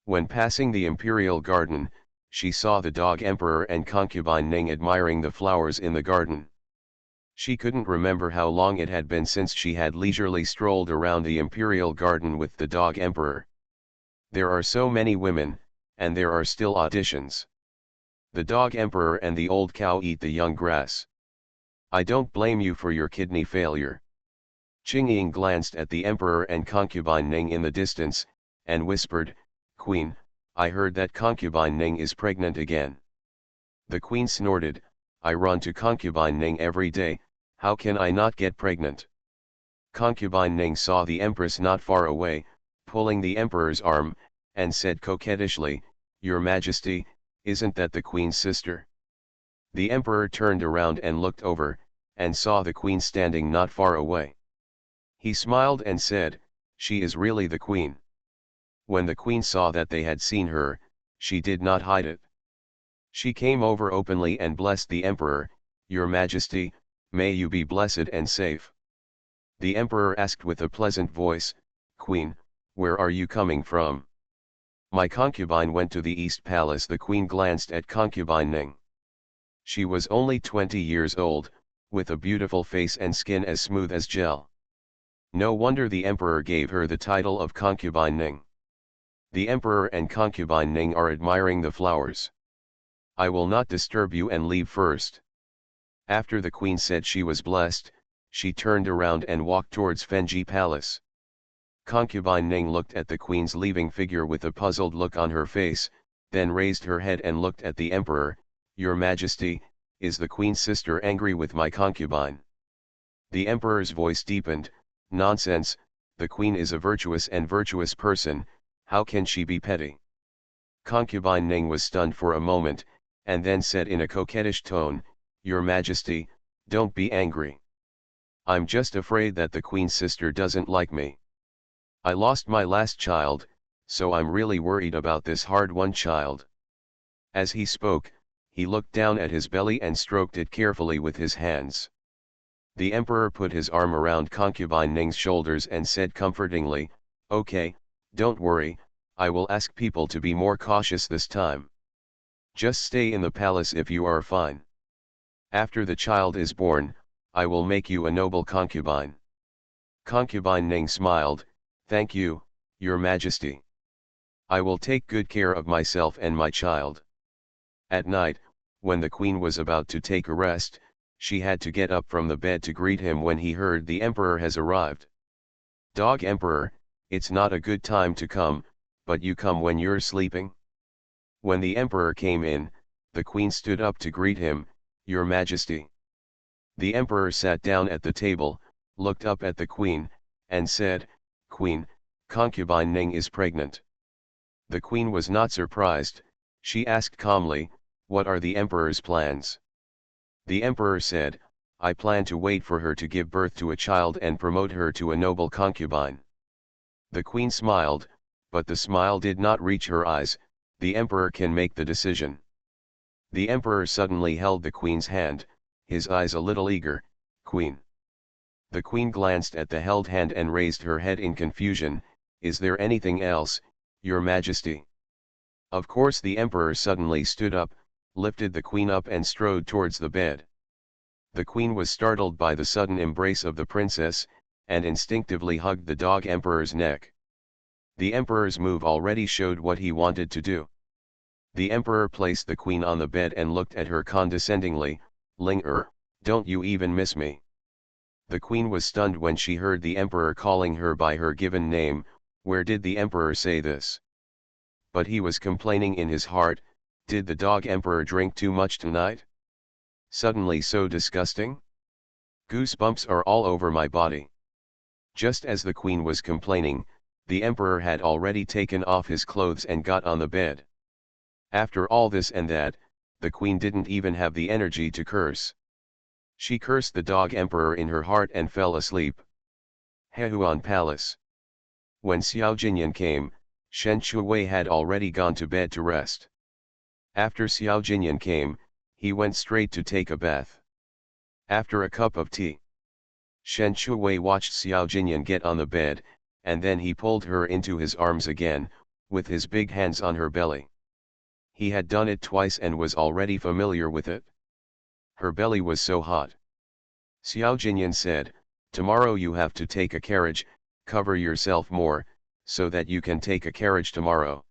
When passing the imperial garden, she saw the dog emperor and concubine Ning admiring the flowers in the garden. She couldn't remember how long it had been since she had leisurely strolled around the imperial garden with the dog emperor. There are so many women, and there are still auditions. The dog emperor and the old cow eat the young grass. I don't blame you for your kidney failure. Qingying glanced at the emperor and concubine Ning in the distance, and whispered, Queen, I heard that concubine Ning is pregnant again. The queen snorted, I run to concubine Ning every day, how can I not get pregnant? Concubine Ning saw the empress not far away, pulling the emperor's arm, and said coquettishly, Your Majesty, isn't that the queen's sister? The emperor turned around and looked over, and saw the queen standing not far away. He smiled and said, She is really the queen. When the queen saw that they had seen her, she did not hide it. She came over openly and blessed the emperor, Your Majesty, may you be blessed and safe. The emperor asked with a pleasant voice, Queen, where are you coming from? My concubine went to the East Palace. The queen glanced at concubine Ning. She was only 20 years old, with a beautiful face and skin as smooth as gel. No wonder the emperor gave her the title of concubine Ning. The emperor and concubine Ning are admiring the flowers. I will not disturb you and leave first. After the queen said she was blessed, she turned around and walked towards Fenji Palace. Concubine Ning looked at the queen's leaving figure with a puzzled look on her face, then raised her head and looked at the emperor, Your Majesty, is the queen's sister angry with my concubine? The emperor's voice deepened, Nonsense, the queen is a virtuous person, how can she be petty? Concubine Ning was stunned for a moment, and then said in a coquettish tone, Your Majesty, don't be angry. I'm just afraid that the queen's sister doesn't like me. I lost my last child, so I'm really worried about this hard-won child. As he spoke, he looked down at his belly and stroked it carefully with his hands. The emperor put his arm around concubine Ning's shoulders and said comfortingly, Okay, don't worry, I will ask people to be more cautious this time. Just stay in the palace if you are fine. After the child is born, I will make you a noble concubine. Concubine Ning smiled, Thank you, Your Majesty. I will take good care of myself and my child. At night, when the queen was about to take a rest, she had to get up from the bed to greet him when he heard the emperor has arrived. Dog Emperor, it's not a good time to come, but you come when you're sleeping? When the emperor came in, the queen stood up to greet him, Your Majesty. The emperor sat down at the table, looked up at the queen, and said, Queen, concubine Ning is pregnant. The queen was not surprised, she asked calmly, What are the emperor's plans? The emperor said, I plan to wait for her to give birth to a child and promote her to a noble concubine. The queen smiled, but the smile did not reach her eyes, the emperor can make the decision. The emperor suddenly held the queen's hand, his eyes a little eager, Queen. The queen glanced at the held hand and raised her head in confusion, Is there anything else, Your Majesty? Of course the emperor suddenly stood up, lifted the queen up and strode towards the bed. The queen was startled by the sudden embrace of the princess, and instinctively hugged the dog emperor's neck. The emperor's move already showed what he wanted to do. The emperor placed the queen on the bed and looked at her condescendingly, Ling-er, don't you even miss me? The queen was stunned when she heard the emperor calling her by her given name, where did the emperor say this? But he was complaining in his heart, did the dog emperor drink too much tonight? Suddenly so disgusting? Goosebumps are all over my body. Just as the queen was complaining, the emperor had already taken off his clothes and got on the bed. After all this and that, the queen didn't even have the energy to curse. She cursed the dog emperor in her heart and fell asleep. Hehuan Palace. When Xiao Jinyan came, Shen Shuwei had already gone to bed to rest. After Xiao Jinyan came, he went straight to take a bath. After a cup of tea, Shen Shuwei watched Xiao Jinyan get on the bed, and then he pulled her into his arms again, with his big hands on her belly. He had done it twice and was already familiar with it. Her belly was so hot. Xiao Jinyan said, "Tomorrow you have to take a carriage, cover yourself more, so that you can take a carriage tomorrow."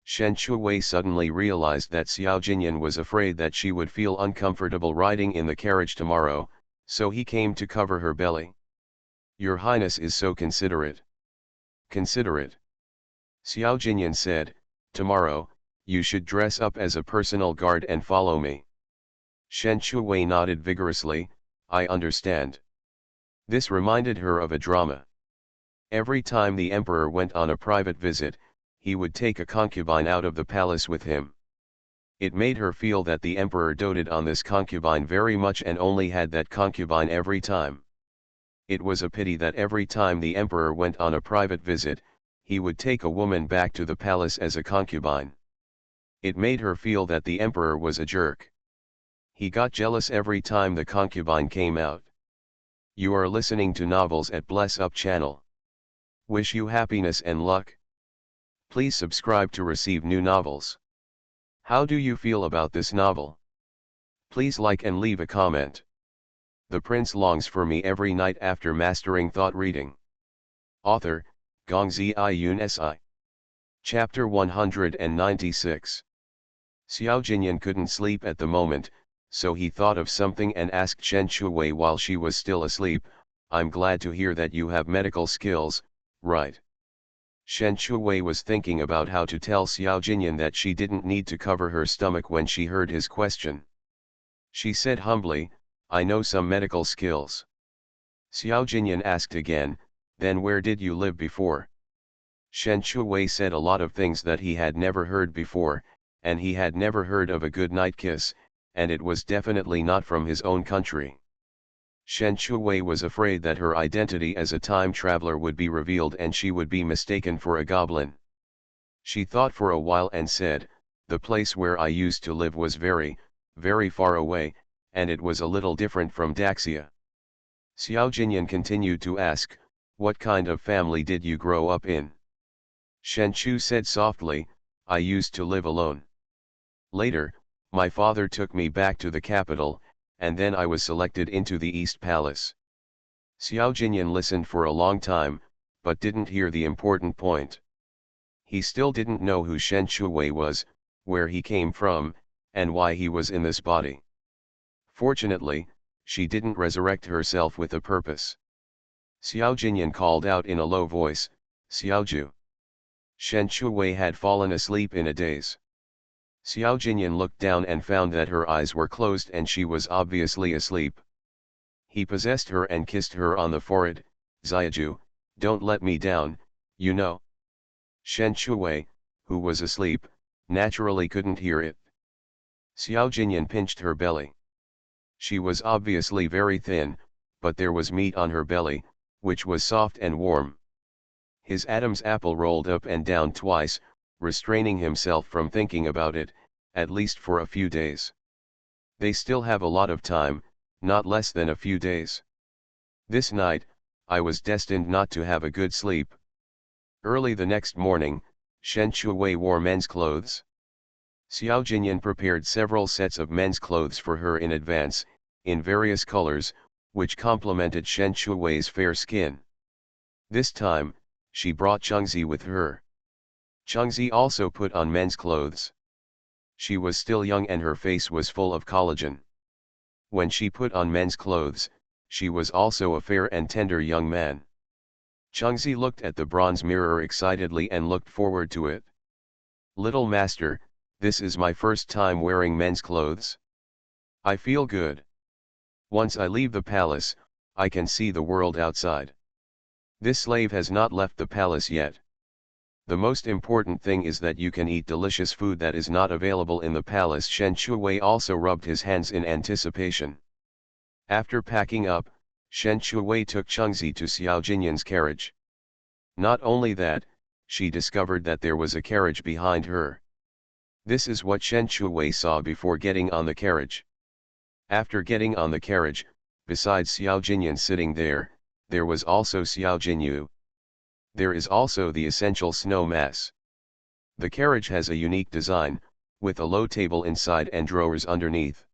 Shen Shuwei suddenly realized that Xiao Jinyan was afraid that she would feel uncomfortable riding in the carriage tomorrow, so he came to cover her belly. "Your Highness is so considerate." "Considerate?" Xiao Jinyan said, "Tomorrow, you should dress up as a personal guard and follow me." Shen Shuwei nodded vigorously, "I understand." This reminded her of a drama. Every time the emperor went on a private visit, he would take a concubine out of the palace with him. It made her feel that the emperor doted on this concubine very much and only had that concubine every time. It was a pity that every time the emperor went on a private visit, he would take a woman back to the palace as a concubine. It made her feel that the emperor was a jerk. He got jealous every time the concubine came out. You are listening to novels at Bless Up channel. Wish you happiness and luck. Please subscribe to receive new novels. How do you feel about this novel? Please like and leave a comment. The prince longs for me every night after mastering thought reading. Author, Gongzi Iyun Si. Chapter 196. Xiao Jinyan couldn't sleep at the moment, so he thought of something and asked Shen Shuwei while she was still asleep, "I'm glad to hear that you have medical skills, right?" Shen Shuwei was thinking about how to tell Xiao Jinyan that she didn't need to cover her stomach when she heard his question. She said humbly, "I know some medical skills." Xiao Jinyan asked again, "Then where did you live before?" Shen Shuwei said a lot of things that he had never heard before, and he had never heard of a good night kiss, and it was definitely not from his own country. Shen Shuwei was afraid that her identity as a time traveler would be revealed and she would be mistaken for a goblin. She thought for a while and said, "The place where I used to live was very, very far away, and it was a little different from Daxia." Xiao Jinyan continued to ask, "What kind of family did you grow up in?" Shen Chu said softly, "I used to live alone. Later, my father took me back to the capital, and then I was selected into the East Palace." Xiao Jinyan listened for a long time, but didn't hear the important point. He still didn't know who Shen Shuwei was, where he came from, and why he was in this body. Fortunately, she didn't resurrect herself with a purpose. Xiao Jinyan called out in a low voice, "Xiaoju." Shen Shuwei had fallen asleep in a daze. Xiao Jinyan looked down and found that her eyes were closed and she was obviously asleep. He possessed her and kissed her on the forehead, "Xiaoju, don't let me down, you know." Shen Shuwei, who was asleep, naturally couldn't hear it. Xiao Jinyan pinched her belly. She was obviously very thin, but there was meat on her belly, which was soft and warm. His Adam's apple rolled up and down twice, restraining himself from thinking about it, at least for a few days. They still have a lot of time, not less than a few days. This night, I was destined not to have a good sleep. Early the next morning, Shen Shuwei wore men's clothes. Xiao Jinyan prepared several sets of men's clothes for her in advance, in various colors, which complemented Shen Shuwei's fair skin. This time, she brought Chengzi with her. Chengzi also put on men's clothes. She was still young and her face was full of collagen. When she put on men's clothes, she was also a fair and tender young man. Chengzi looked at the bronze mirror excitedly and looked forward to it. "Little master, this is my first time wearing men's clothes. I feel good. Once I leave the palace, I can see the world outside." This slave has not left the palace yet. The most important thing is that you can eat delicious food that is not available in the palace. Shen Shuwei also rubbed his hands in anticipation. After packing up, Shen Shuwei took Chengzi to Xiao Jinyan's carriage. Not only that, she discovered that there was a carriage behind her. This is what Shen Shuwei saw before getting on the carriage. After getting on the carriage, besides Xiao Jinyan sitting there, there was also Xiao Jinyu. There is also the essential snow mass. The carriage has a unique design, with a low table inside and drawers underneath.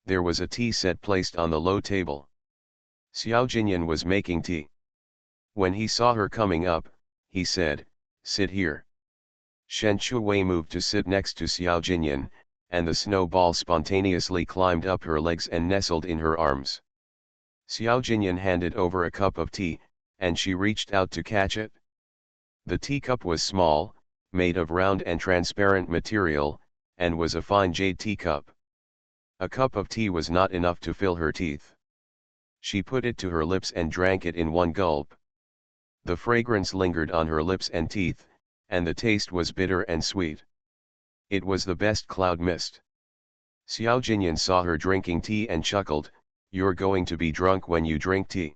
There was a tea set placed on the low table. Xiao Jinyan was making tea. When he saw her coming up, he said, "Sit here." Shen Shuwei moved to sit next to Xiao Jinyan, and the snowball spontaneously climbed up her legs and nestled in her arms. Xiao Jinyan handed over a cup of tea, and she reached out to catch it. The teacup was small, made of round and transparent material, and was a fine jade teacup. A cup of tea was not enough to fill her teeth. She put it to her lips and drank it in one gulp. The fragrance lingered on her lips and teeth, and the taste was bitter and sweet. It was the best cloud mist. Xiao Jinyan saw her drinking tea and chuckled, "You're going to be drunk when you drink tea."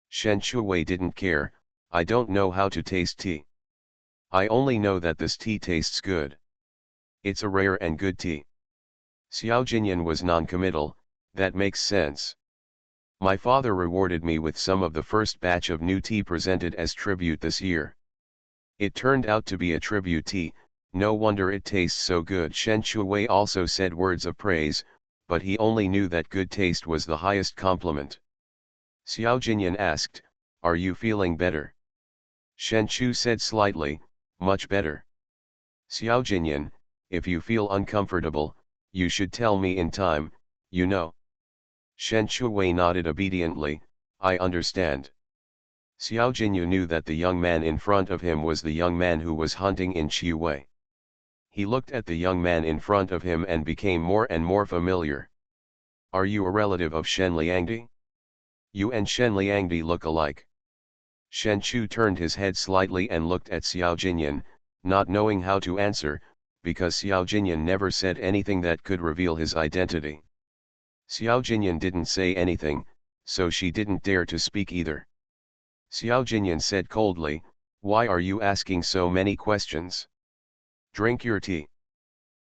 Shen Shuwei didn't care, "I don't know how to taste tea. I only know that this tea tastes good. It's a rare and good tea." Xiao Jinyan was non-committal, "That makes sense. My father rewarded me with some of the first batch of new tea presented as tribute this year. It turned out to be a tribute tea, no wonder it tastes so good." Shen Shuwei also said words of praise, but he only knew that good taste was the highest compliment. Xiao Jinyan asked, "Are you feeling better?" Shen Shu said slightly, "Much better." Xiao Jinyan, "If you feel uncomfortable, you should tell me in time, you know." Shen Shuwei nodded obediently, "I understand." Xiao Jinyu knew that the young man in front of him was the young man who was hunting in Chiwei. He looked at the young man in front of him and became more and more familiar. "Are you a relative of Shen Liangdi? You and Shen Liangdi look alike." Shen Chu turned his head slightly and looked at Xiao Jinyan, not knowing how to answer, because Xiao Jinyan never said anything that could reveal his identity. Xiao Jinyan didn't say anything, so she didn't dare to speak either. Xiao Jinyan said coldly, "Why are you asking so many questions? Drink your tea."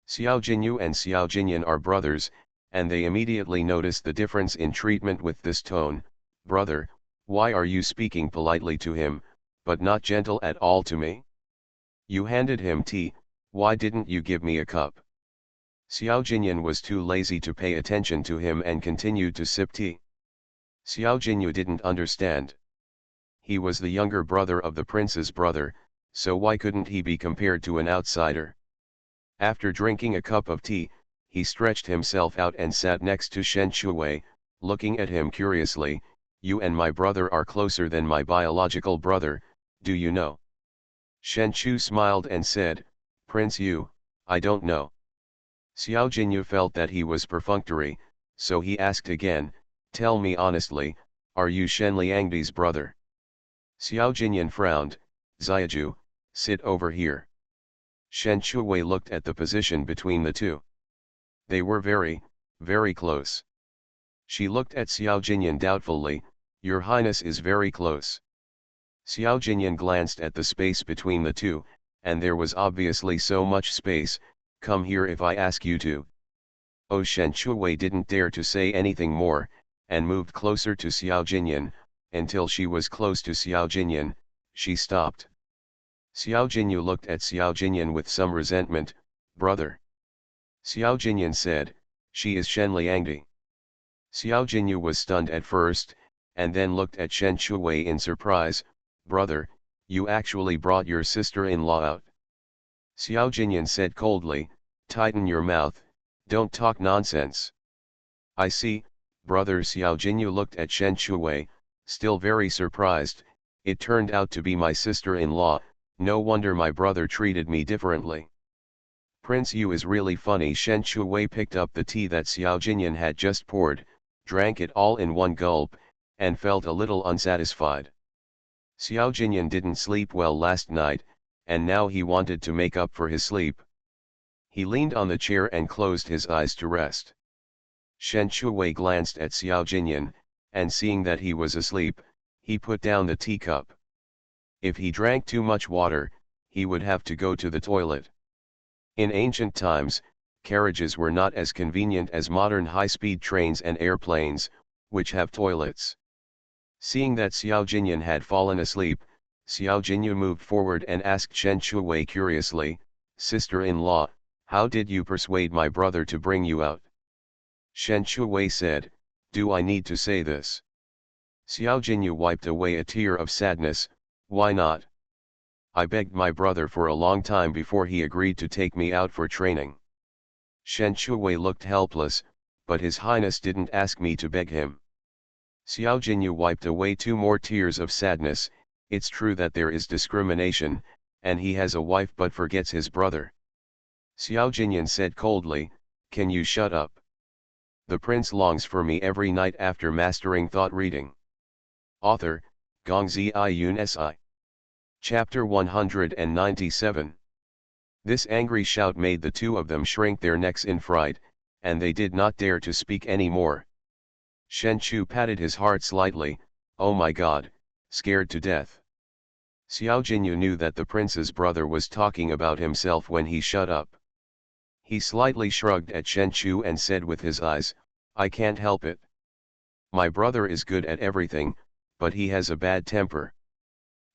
Xiao Jinyu and Xiao Jinyan are brothers, and they immediately noticed the difference in treatment with this tone. "Brother, why are you speaking politely to him, but not gentle at all to me? You handed him tea, why didn't you give me a cup?" Xiao Jinyan was too lazy to pay attention to him and continued to sip tea. Xiao Jinyu didn't understand. He was the younger brother of the prince's brother, so why couldn't he be compared to an outsider? After drinking a cup of tea, he stretched himself out and sat next to Shen Shuwei, looking at him curiously. "You and my brother are closer than my biological brother, do you know?" Shen Chu smiled and said, "Prince Yu, I don't know." Xiao Jinyu felt that he was perfunctory, so he asked again, "Tell me honestly, are you Shen Liangdi's brother?" Xiao Jinyan frowned, "Xiaju, sit over here." Shen Shuwei looked at the position between the two. They were very, very close. She looked at Xiao Jinyan doubtfully, "Your Highness is very close." Xiao Jinyan glanced at the space between the two, and there was obviously so much space. "Come here if I ask you to." Oh, Shen Shuwei didn't dare to say anything more, and moved closer to Xiao Jinyan. Until she was close to Xiao Jinyan, she stopped. Xiao Jinyu looked at Xiao Jinyan with some resentment. "Brother." Xiao Jinyan said, "She is Shen Liangdi." Xiao Jinyu was stunned at first, and then looked at Shen Shuwei in surprise. "Brother, you actually brought your sister-in-law out?" Xiao Jinyan said coldly, "Tighten your mouth, don't talk nonsense." "I see, brother." Xiao Jinyu looked at Shen Shuwei, still very surprised. "It turned out to be my sister-in-law, no wonder my brother treated me differently." "Prince Yu is really funny." Shen Shuwei picked up the tea that Xiao Jinyan had just poured, drank it all in one gulp, and felt a little unsatisfied. Xiao Jinyan didn't sleep well last night, and now he wanted to make up for his sleep. He leaned on the chair and closed his eyes to rest. Shen Shuwei glanced at Xiao Jinyan, and seeing that he was asleep, he put down the teacup. If he drank too much water, he would have to go to the toilet. In ancient times, carriages were not as convenient as modern high-speed trains and airplanes, which have toilets. Seeing that Xiao Jinyan had fallen asleep, Xiao Jinyu moved forward and asked Shen Shuwei curiously, "Sister-in-law, how did you persuade my brother to bring you out?" Shen Shuwei said, "Do I need to say this?" Xiao Jinyu wiped away a tear of sadness, "Why not? I begged my brother for a long time before he agreed to take me out for training." Shen Shuwei looked helpless, but His Highness didn't ask me to beg him. Xiao Jinyu wiped away 2 more tears of sadness. It's true that there is discrimination, and he has a wife but forgets his brother. Xiao Jinyan said coldly, "Can you shut up? The prince longs for me every night after mastering thought reading." Author, Gongzi Yun Si. Chapter 197. This angry shout made the 2 of them shrink their necks in fright, and they did not dare to speak any more. Shen Chu patted his heart slightly, "Oh my God, scared to death." Xiao Jinyu knew that the prince's brother was talking about himself when he shut up. He slightly shrugged at Shen Chu and said with his eyes, "I can't help it. My brother is good at everything, but he has a bad temper."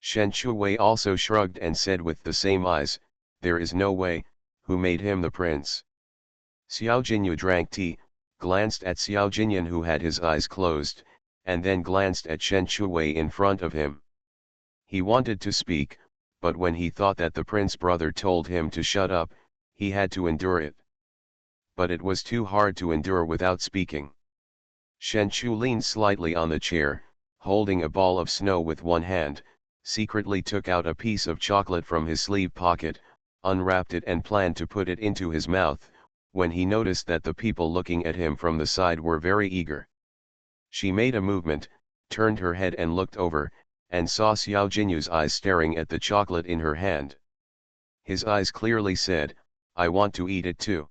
Shen Shuwei also shrugged and said with the same eyes, "There is no way, who made him the prince?" Xiao Jinyu drank tea, glanced at Xiao Jinyan who had his eyes closed, and then glanced at Shen Shuwei in front of him. He wanted to speak, but when he thought that the prince brother told him to shut up, he had to endure it. But it was too hard to endure without speaking. Shen Chu leaned slightly on the chair, holding a ball of snow with one hand, secretly took out a piece of chocolate from his sleeve pocket, unwrapped it and planned to put it into his mouth, when he noticed that the people looking at him from the side were very eager. She made a movement, turned her head and looked over, and saw Xiao Jinyu's eyes staring at the chocolate in her hand. His eyes clearly said, "I want to eat it too."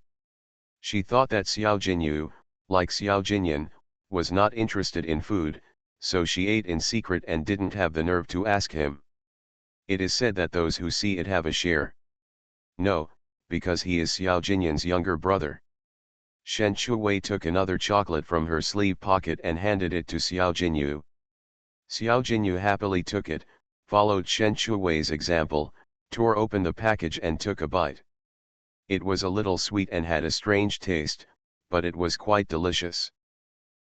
She thought that Xiao Jinyu, like Xiao Jinyan, was not interested in food, so she ate in secret and didn't have the nerve to ask him. It is said that those who see it have a share. No, because he is Xiao Jinyan's younger brother. Shen Shuwei took another chocolate from her sleeve pocket and handed it to Xiao Jinyu. Xiao Jinyu happily took it, followed Shen Shuwei's example, tore open the package and took a bite. It was a little sweet and had a strange taste, but it was quite delicious.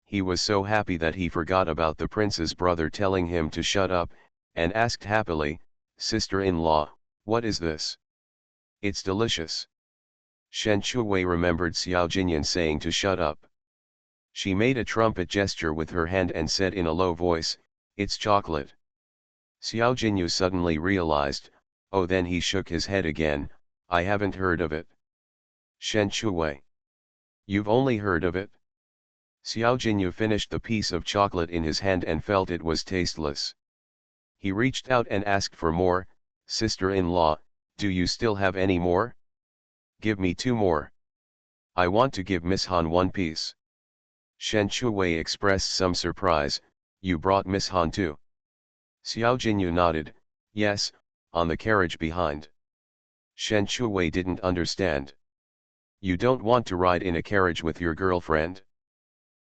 He was so happy that he forgot about the prince's brother telling him to shut up, and asked happily, "Sister-in-law, what is this? It's delicious." Shen Shuwei remembered Xiao Jinyan saying to shut up. She made a trumpet gesture with her hand and said in a low voice, "It's chocolate." Xiao Jinyu suddenly realized, "Oh," then he shook his head again, "I haven't heard of it." Shen Shuwei. "You've only heard of it?" Xiao Jinyu finished the piece of chocolate in his hand and felt it was tasteless. He reached out and asked for more. "Sister-in-law, do you still have any more? Give me 2 more. I want to give Miss Han 1 piece." Shen Shuwei expressed some surprise, "You brought Miss Han too?" Xiao Jinyu nodded, "Yes, on the carriage behind." Shen Shuwei didn't understand. "You don't want to ride in a carriage with your girlfriend?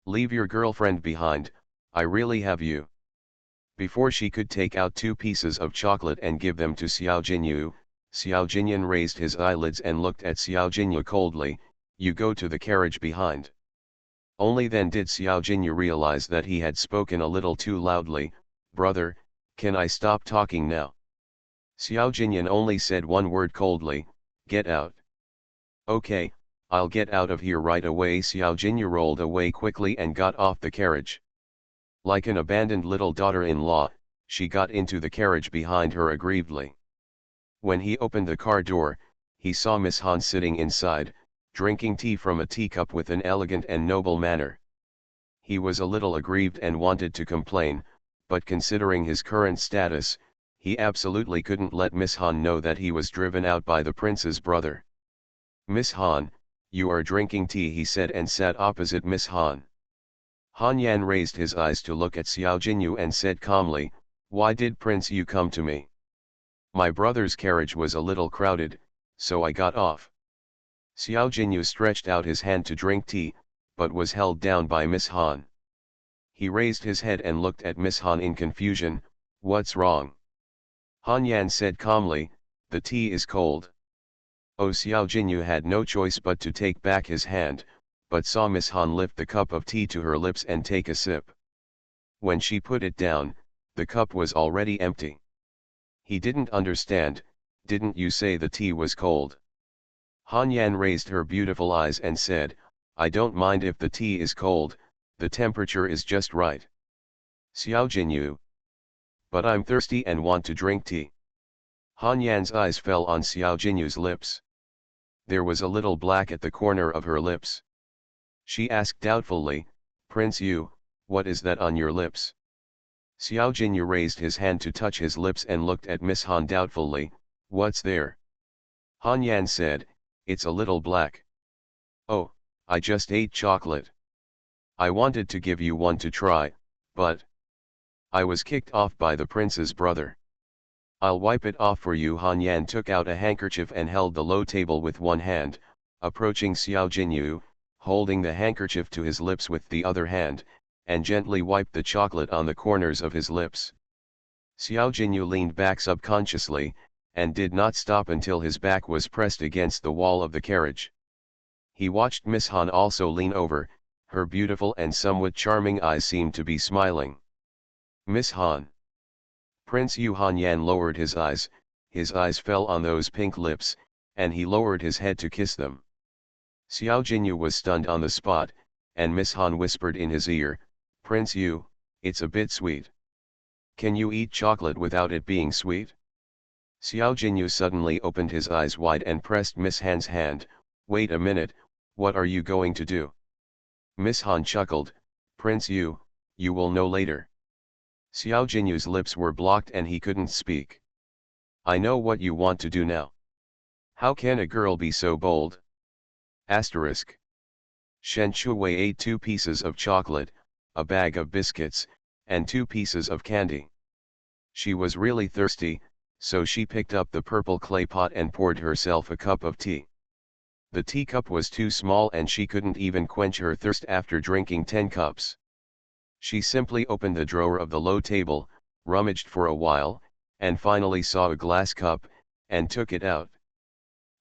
Leave your girlfriend behind, I really have you." Before she could take out 2 pieces of chocolate and give them to Xiao Jinyu, Xiao Jinyan raised his eyelids and looked at Xiao Jinyu coldly, "You go to the carriage behind." Only then did Xiao Jinyu realize that he had spoken a little too loudly. "Brother, can I stop talking now?" Xiao Jinyan only said one word coldly, "Get out." "Okay, I'll get out of here right away." Xiao Jinyu rolled away quickly and got off the carriage. Like an abandoned little daughter-in-law, she got into the carriage behind her aggrievedly. When he opened the car door, he saw Miss Han sitting inside, drinking tea from a teacup with an elegant and noble manner. He was a little aggrieved and wanted to complain, but considering his current status, he absolutely couldn't let Miss Han know that he was driven out by the prince's brother. "Miss Han, you are drinking tea," he said, and sat opposite Miss Han. Han Yan raised his eyes to look at Xiao Jinyu and said calmly, "Why did Prince Yu come to me? My brother's carriage was a little crowded, so I got off." Xiao Jinyu stretched out his hand to drink tea, but was held down by Miss Han. He raised his head and looked at Miss Han in confusion. "What's wrong?" Han Yan said calmly, "The tea is cold." Oh, Xiao Jinyu had no choice but to take back his hand, but saw Miss Han lift the cup of tea to her lips and take a sip. When she put it down, the cup was already empty. He didn't understand. "Didn't you say the tea was cold?" Han Yan raised her beautiful eyes and said, "I don't mind if the tea is cold, the temperature is just right." "Xiao Jinyu. But I'm thirsty and want to drink tea." Han Yan's eyes fell on Xiao Jinyu's lips. There was a little black at the corner of her lips. She asked doubtfully, "Prince Yu, what is that on your lips?" Xiao Jinyu raised his hand to touch his lips and looked at Miss Han doubtfully. "What's there?" Han Yan said, "It's a little black." "Oh, I just ate chocolate. I wanted to give you one to try, but I was kicked off by the prince's brother. I'll wipe it off for you." Han Yan took out a handkerchief and held the low table with one hand, approaching Xiao Jinyu, holding the handkerchief to his lips with the other hand, and gently wiped the chocolate on the corners of his lips. Xiao Jinyu leaned back subconsciously, and did not stop until his back was pressed against the wall of the carriage. He watched Miss Han also lean over. Her beautiful and somewhat charming eyes seemed to be smiling. "Miss Han." Prince Yu. Han Yan lowered his eyes fell on those pink lips, and he lowered his head to kiss them. Xiao Jinyu was stunned on the spot, and Miss Han whispered in his ear, "Prince Yu, it's a bit sweet. Can you eat chocolate without it being sweet?" Xiao Jinyu suddenly opened his eyes wide and pressed Miss Han's hand. "Wait a minute, what are you going to do?" Miss Han chuckled, "Prince Yu, you will know later." Xiao Jinyu's lips were blocked and he couldn't speak. "I know what you want to do now. How can a girl be so bold?" Asterisk. Shen Shuwei ate 2 pieces of chocolate, a bag of biscuits, and 2 pieces of candy. She was really thirsty, so she picked up the purple clay pot and poured herself a cup of tea. The teacup was too small and she couldn't even quench her thirst after drinking 10 cups. She simply opened the drawer of the low table, rummaged for a while, and finally saw a glass cup, and took it out.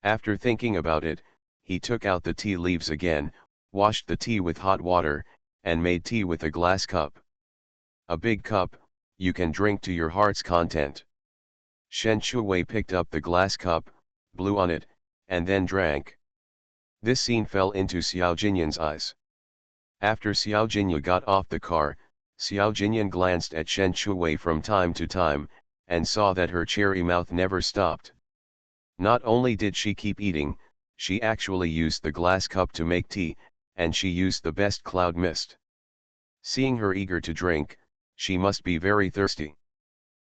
After thinking about it, he took out the tea leaves again, washed the tea with hot water, and made tea with a glass cup. "A big cup, you can drink to your heart's content." Shen Shuwei picked up the glass cup, blew on it, and then drank. This scene fell into Xiao Jinyu's eyes. After Xiao Jinyu got off the car, Xiao Jinyan glanced at Shen Shuwei from time to time, and saw that her cherry mouth never stopped. Not only did she keep eating, she actually used the glass cup to make tea, and she used the best cloud mist. Seeing her eager to drink, she must be very thirsty.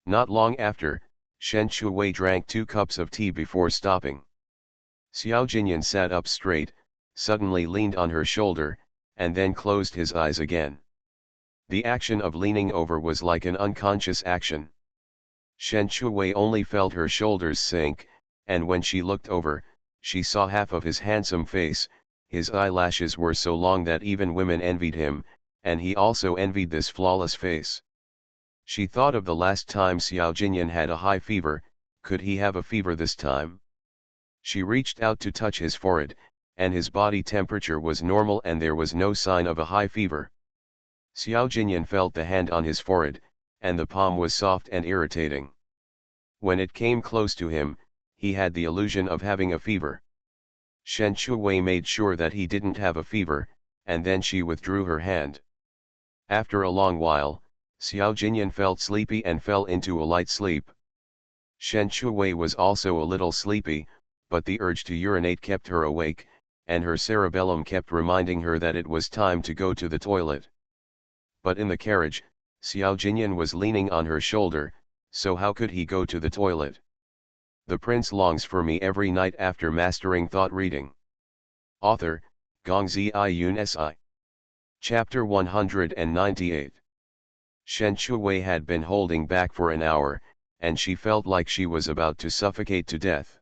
Not long after, Shen Shuwei drank 2 cups of tea before stopping. Xiao Jinyan sat up straight, suddenly leaned on her shoulder, and then closed his eyes again. The action of leaning over was like an unconscious action. Shen Shuwei only felt her shoulders sink, and when she looked over, she saw half of his handsome face. His eyelashes were so long that even women envied him, and he also envied this flawless face. She thought of the last time Xiao Jinyan had a high fever. Could he have a fever this time? She reached out to touch his forehead, and his body temperature was normal and there was no sign of a high fever. Xiao Jinyan felt the hand on his forehead, and the palm was soft and irritating. When it came close to him, he had the illusion of having a fever. Shen Shuwei made sure that he didn't have a fever, and then she withdrew her hand. After a long while, Xiao Jinyan felt sleepy and fell into a light sleep. Shen Shuwei was also a little sleepy, but the urge to urinate kept her awake, and her cerebellum kept reminding her that it was time to go to the toilet. But in the carriage, Xiao Jinyan was leaning on her shoulder, so how could he go to the toilet? The prince longs for me every night after mastering thought reading. Author, Gongzi Yun Si. Chapter 198. Shen Shuwei had been holding back for an hour, and she felt like she was about to suffocate to death.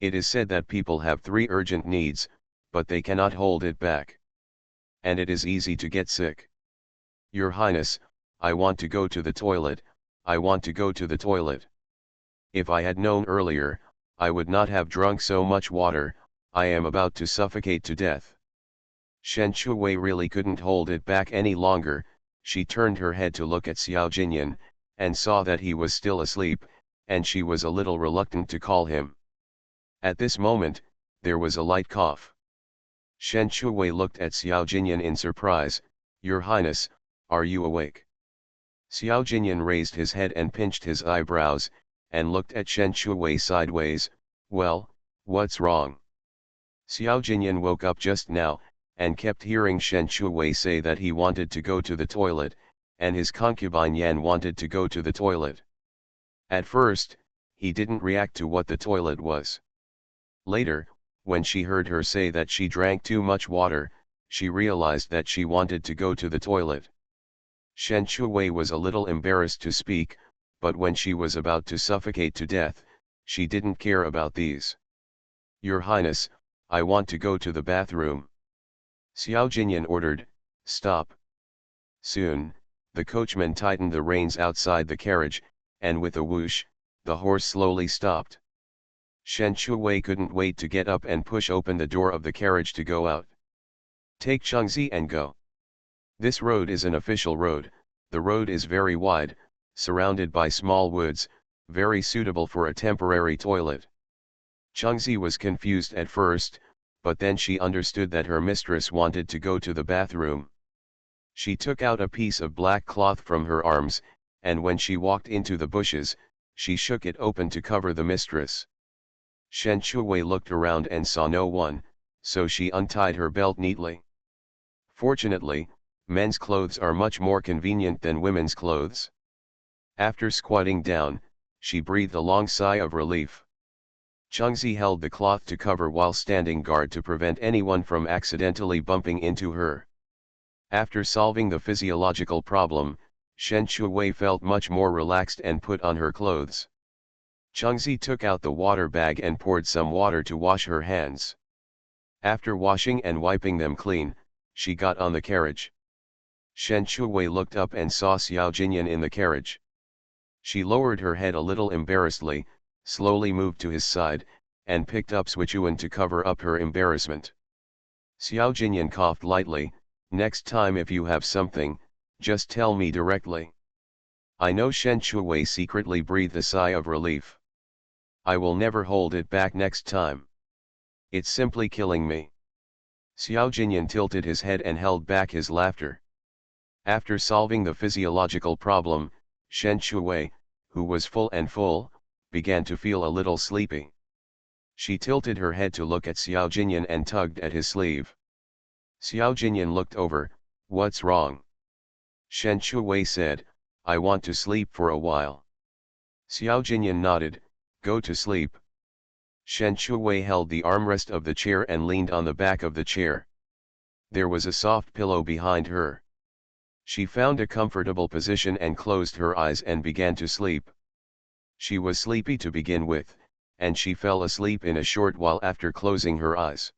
It is said that people have 3 urgent needs, but they cannot hold it back. And it is easy to get sick. Your Highness, I want to go to the toilet, I want to go to the toilet. If I had known earlier, I would not have drunk so much water, I am about to suffocate to death. Shen Shuwei really couldn't hold it back any longer. She turned her head to look at Xiao Jinyan, and saw that he was still asleep, and she was a little reluctant to call him. At this moment, there was a light cough. Shen Shuwei looked at Xiao Jinyan in surprise. Your Highness, are you awake? Xiao Jinyan raised his head and pinched his eyebrows, and looked at Shen Shuwei sideways. Well, what's wrong? Xiao Jinyan woke up just now, and kept hearing Shen Shuwei say that he wanted to go to the toilet, and his concubine Yan wanted to go to the toilet. At first, he didn't react to what the toilet was. Later, when she heard her say that she drank too much water, she realized that she wanted to go to the toilet. Shen Shuwei was a little embarrassed to speak, but when she was about to suffocate to death, she didn't care about these. Your Highness, I want to go to the bathroom. Xiao Jinyan ordered. Stop. Soon, the coachman tightened the reins outside the carriage, and with a whoosh, the horse slowly stopped. Shen Shuwei couldn't wait to get up and push open the door of the carriage to go out. Take Chengzi and go. This road is an official road. The road is very wide, surrounded by small woods, very suitable for a temporary toilet. Chengzi was confused at first, but then she understood that her mistress wanted to go to the bathroom. She took out a piece of black cloth from her arms, and when she walked into the bushes, she shook it open to cover the mistress. Shen Shuwei looked around and saw no one, so she untied her belt neatly. Fortunately, men's clothes are much more convenient than women's clothes. After squatting down, she breathed a long sigh of relief. Chengzi held the cloth to cover while standing guard to prevent anyone from accidentally bumping into her. After solving the physiological problem, Shen Shuwei felt much more relaxed and put on her clothes. Chengzi took out the water bag and poured some water to wash her hands. After washing and wiping them clean, she got on the carriage. Shen Shuwei looked up and saw Xiao Jinyan in the carriage. She lowered her head a little embarrassedly, slowly moved to his side, and picked up Swichuan to cover up her embarrassment. Xiao Jinyan coughed lightly. Next time if you have something, just tell me directly. I know. Shen Shuwei secretly breathed a sigh of relief. I will never hold it back next time. It's simply killing me. Xiao Jinyan tilted his head and held back his laughter. After solving the physiological problem, Shen Shuwei, who was full, began to feel a little sleepy. She tilted her head to look at Xiao Jinyan and tugged at his sleeve. Xiao Jinyan looked over. What's wrong? Shen Shuwei said, I want to sleep for a while. Xiao Jinyan nodded. Go to sleep. Shen Shuwei held the armrest of the chair and leaned on the back of the chair. There was a soft pillow behind her. She found a comfortable position and closed her eyes and began to sleep. She was sleepy to begin with, and she fell asleep in a short while after closing her eyes.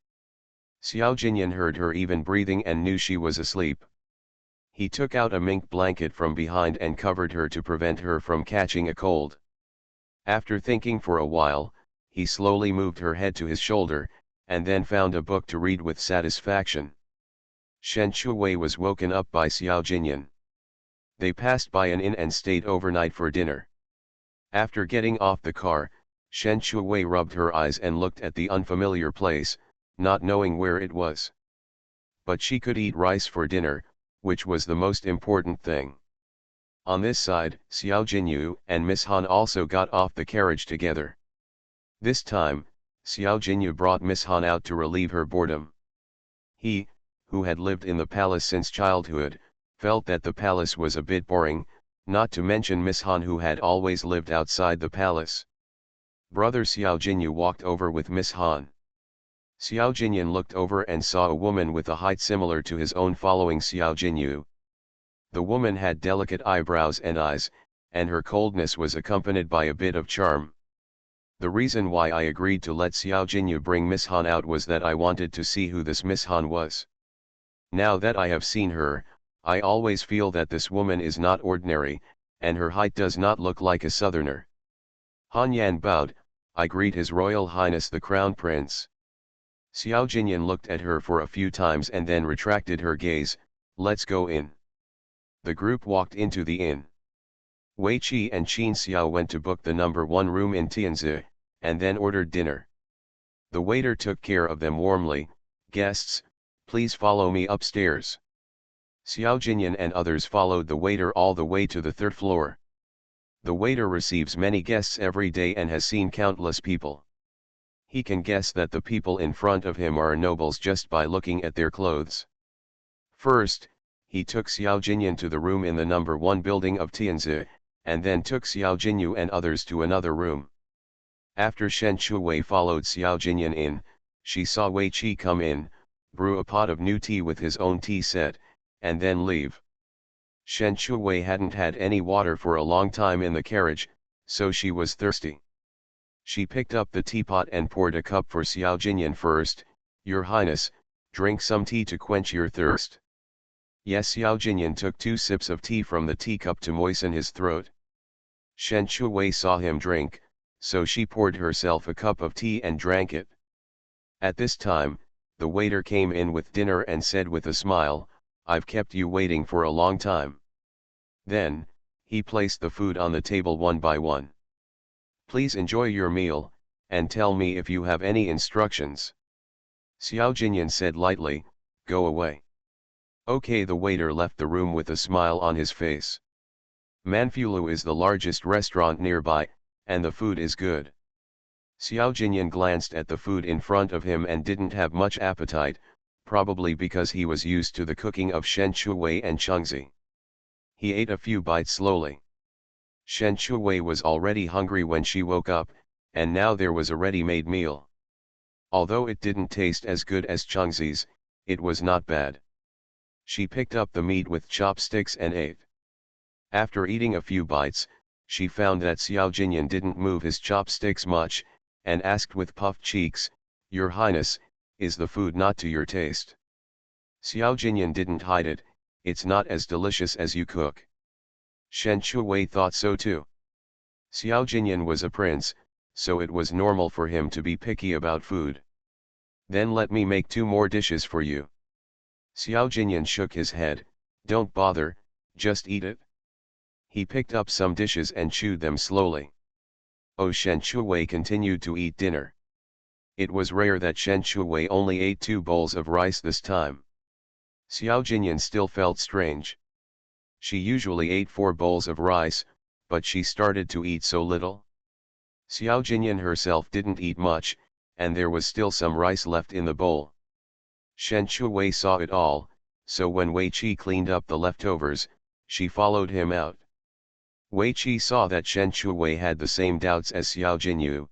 Xiao Jinyan heard her even breathing and knew she was asleep. He took out a mink blanket from behind and covered her to prevent her from catching a cold. After thinking for a while, he slowly moved her head to his shoulder, and then found a book to read with satisfaction. Shen Shuwei was woken up by Xiao Jinyan. They passed by an inn and stayed overnight for dinner. After getting off the car, Shen Shuwei rubbed her eyes and looked at the unfamiliar place, not knowing where it was. But she could eat rice for dinner, which was the most important thing. On this side, Xiao Jinyu and Miss Han also got off the carriage together. This time, Xiao Jinyu brought Miss Han out to relieve her boredom. He, who had lived in the palace since childhood, felt that the palace was a bit boring, not to mention Miss Han, who had always lived outside the palace. Brother Xiao Jinyu walked over with Miss Han. Xiao Jinyan looked over and saw a woman with a height similar to his own following Xiao Jinyu. The woman had delicate eyebrows and eyes, and her coldness was accompanied by a bit of charm. The reason why I agreed to let Xiao Jinyu bring Miss Han out was that I wanted to see who this Miss Han was. Now that I have seen her, I always feel that this woman is not ordinary, and her height does not look like a southerner. Han Yan bowed. I greet His Royal Highness the Crown Prince. Xiao Jinyan looked at her for a few times and then retracted her gaze. Let's go in. The group walked into the inn. Wei Qi and Qin Xiao went to book the number 1 room in Tianzi, and then ordered dinner. The waiter took care of them warmly. Guests, please follow me upstairs. Xiao Jinyan and others followed the waiter all the way to the 3rd floor. The waiter receives many guests every day and has seen countless people. He can guess that the people in front of him are nobles just by looking at their clothes. First, he took Xiao Jinyan to the room in the number 1 building of Tianzi, and then took Xiao Jinyu and others to another room. After Shen Shuwei followed Xiao Jinyan in, she saw Wei Qi come in, brew a pot of new tea with his own tea set, and then leave. Shen Shuwei hadn't had any water for a long time in the carriage, so she was thirsty. She picked up the teapot and poured a cup for Xiao Jinyan first. Your Highness, drink some tea to quench your thirst. Yes, Xiao Jinyan took 2 sips of tea from the teacup to moisten his throat. Shen Shuwei saw him drink, so she poured herself a cup of tea and drank it. At this time, the waiter came in with dinner and said with a smile, I've kept you waiting for a long time. Then, he placed the food on the table one by one. Please enjoy your meal, and tell me if you have any instructions. Xiao Jinyan said lightly, go away. Okay, the waiter left the room with a smile on his face. Manfulu is the largest restaurant nearby, and the food is good. Xiao Jinyan glanced at the food in front of him and didn't have much appetite, probably because he was used to the cooking of Shen Shuwei and Chengzi. He ate a few bites slowly. Shen Shuwei was already hungry when she woke up, and now there was a ready-made meal. Although it didn't taste as good as Chengzi's, it was not bad. She picked up the meat with chopsticks and ate. After eating a few bites, she found that Xiao Jinyan didn't move his chopsticks much, and asked with puffed cheeks, Your Highness, is the food not to your taste? Xiao Jinyan didn't hide it, it's not as delicious as you cook. Shen Shuwei thought so too. Xiao Jinyan was a prince, so it was normal for him to be picky about food. Then let me make 2 more dishes for you. Xiao Jinyan shook his head, don't bother, just eat it. He picked up some dishes and chewed them slowly. Shen Shuwei continued to eat dinner. It was rare that Shen Shuwei only ate 2 bowls of rice this time. Xiao Jinyan still felt strange. She usually ate 4 bowls of rice, but she started to eat so little. Xiao Jinyan herself didn't eat much, and there was still some rice left in the bowl. Shen Shuwei saw it all, so when Wei Qi cleaned up the leftovers, she followed him out. Wei Qi saw that Shen Shuwei had the same doubts as Xiao Jinyu.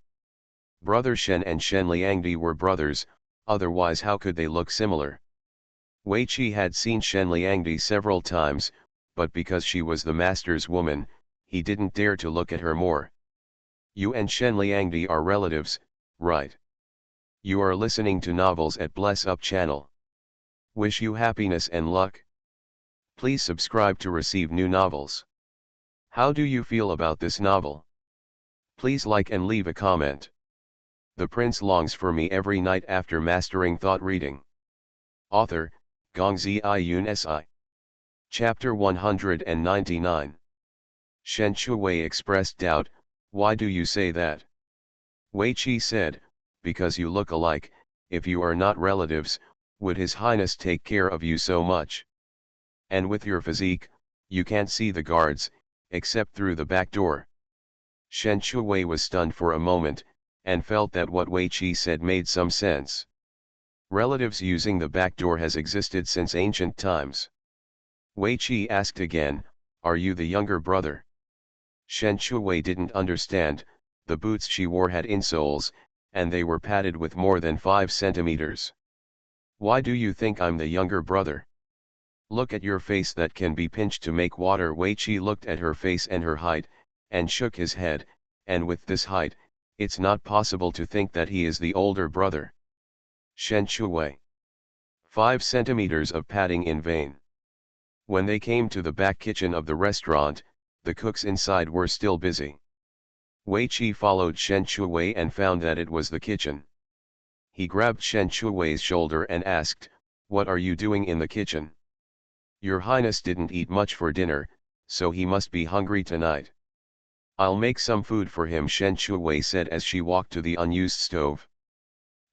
Brother Shen and Shen Liangdi were brothers, otherwise how could they look similar? Wei Qi had seen Shen Liangdi several times, but because she was the master's woman, he didn't dare to look at her more. You and Shen Liangdi are relatives, right? You are listening to novels at Bless Up channel. Wish you happiness and luck. Please subscribe to receive new novels. How do you feel about this novel? Please like and leave a comment. The prince longs for me every night after mastering thought reading. Author, Gongzi Yun Si. Chapter 199. Shen Shuwei expressed doubt, why do you say that? Wei Qi said, because you look alike. If you are not relatives, would His Highness take care of you so much? And with your physique, you can't see the guards, except through the back door. Shen Shuwei was stunned for a moment, and felt that what Wei Qi said made some sense. Relatives using the back door has existed since ancient times. Wei Qi asked again, Are you the younger brother? Shen Shuwei didn't understand. The boots she wore had insoles, and they were padded with more than 5 centimeters. Why do you think I'm the younger brother? Look at your face, that can be pinched to make water. Wei Qi looked at her face and her height, and shook his head, and with this height, it's not possible to think that he is the older brother. Shen Shuwei. 5 centimeters of padding in vain. When they came to the back kitchen of the restaurant, the cooks inside were still busy. Wei Qi followed Shen Shuwei and found that it was the kitchen. He grabbed Shen Shuwei's shoulder and asked, "What are you doing in the kitchen? Your Highness didn't eat much for dinner, so he must be hungry tonight." "I'll make some food for him," Shen Shuwei said as she walked to the unused stove.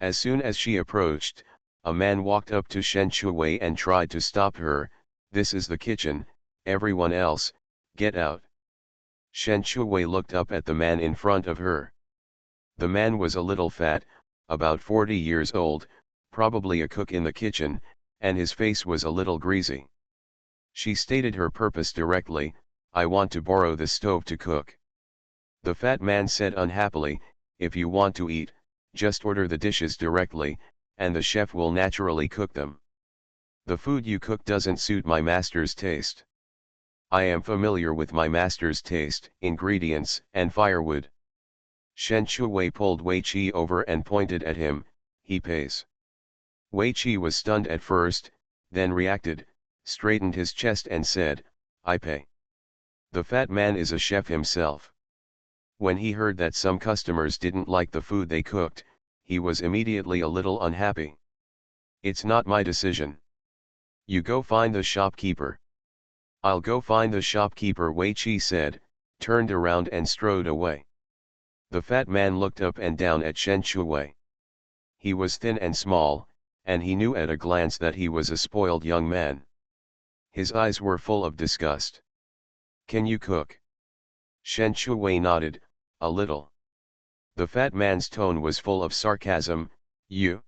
As soon as she approached, a man walked up to Shen Shuwei and tried to stop her. "This is the kitchen, everyone else, get out." Shen Shuwei looked up at the man in front of her. The man was a little fat, about 40 years old, probably a cook in the kitchen, and his face was a little greasy. She stated her purpose directly, "I want to borrow the stove to cook." The fat man said unhappily, "If you want to eat, just order the dishes directly, and the chef will naturally cook them. The food you cook doesn't suit my master's taste. I am familiar with my master's taste, ingredients, and firewood." Shen Shuwei pulled Wei Qi over and pointed at him, "He pays." Wei Qi was stunned at first, then reacted, straightened his chest and said, "I pay." The fat man is a chef himself. When he heard that some customers didn't like the food they cooked, he was immediately a little unhappy. "It's not my decision. You go find the shopkeeper." "I'll go find the shopkeeper," Wei Qi said, turned around and strode away. The fat man looked up and down at Shen Shuwei. He was thin and small, and he knew at a glance that he was a spoiled young man. His eyes were full of disgust. "Can you cook?" Shen Shuwei nodded, "A little." The fat man's tone was full of sarcasm. "You?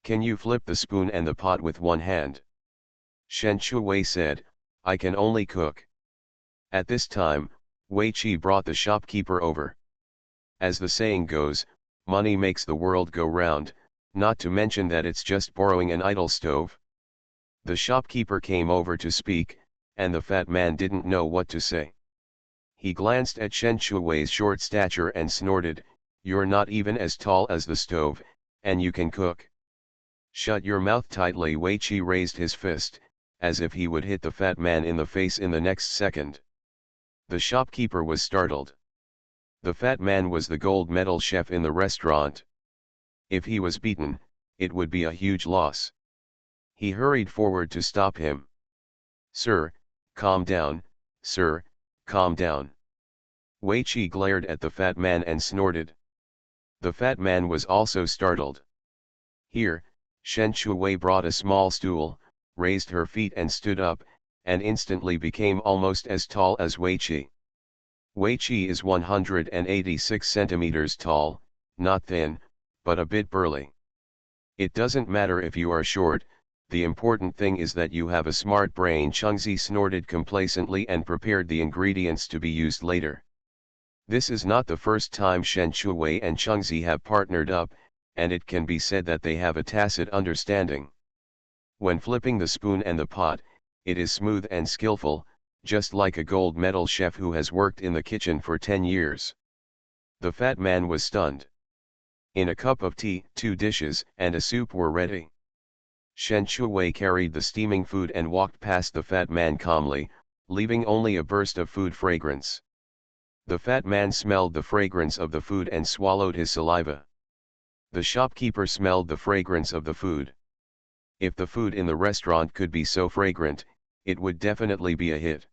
Can you flip the spoon and the pot with one hand?" Shen Shuwei said, "I can only cook." At this time, Wei Qi brought the shopkeeper over. As the saying goes, money makes the world go round, not to mention that it's just borrowing an idle stove. The shopkeeper came over to speak, and the fat man didn't know what to say. He glanced at Shen Shuwei's short stature and snorted, "You're not even as tall as the stove, and you can cook." "Shut your mouth tightly." Wei Qi raised his fist, as if he would hit the fat man in the face in the next second. The shopkeeper was startled. The fat man was the gold medal chef in the restaurant. If he was beaten, it would be a huge loss. He hurried forward to stop him. "Sir, calm down, sir, calm down." Wei Qi glared at the fat man and snorted. The fat man was also startled. Here, Shen Shuwei brought a small stool, raised her feet and stood up, and instantly became almost as tall as Wei Qi. Wei Qi is 186 centimeters tall, not thin, but a bit burly. "It doesn't matter if you are short, the important thing is that you have a smart brain." Chengzi snorted complacently and prepared the ingredients to be used later. This is not the first time Shen Shuwei and Chengzi have partnered up, and it can be said that they have a tacit understanding. When flipping the spoon and the pot, it is smooth and skillful, just like a gold medal chef who has worked in the kitchen for 10 years. The fat man was stunned. In a cup of tea, 2 dishes and a soup were ready. Shen Shuwei carried the steaming food and walked past the fat man calmly, leaving only a burst of food fragrance. The fat man smelled the fragrance of the food and swallowed his saliva. The shopkeeper smelled the fragrance of the food. If the food in the restaurant could be so fragrant, it would definitely be a hit.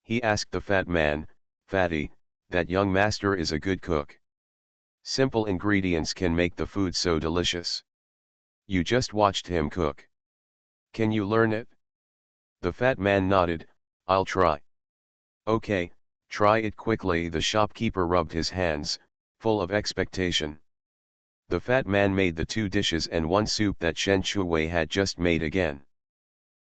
He asked the fat man, "Fatty, that young master is a good cook. Simple ingredients can make the food so delicious. You just watched him cook. Can you learn it?" The fat man nodded, "I'll try." "Okay, try it quickly." The shopkeeper rubbed his hands, full of expectation. The fat man made the 2 dishes and 1 soup that Shen Shuwei had just made again.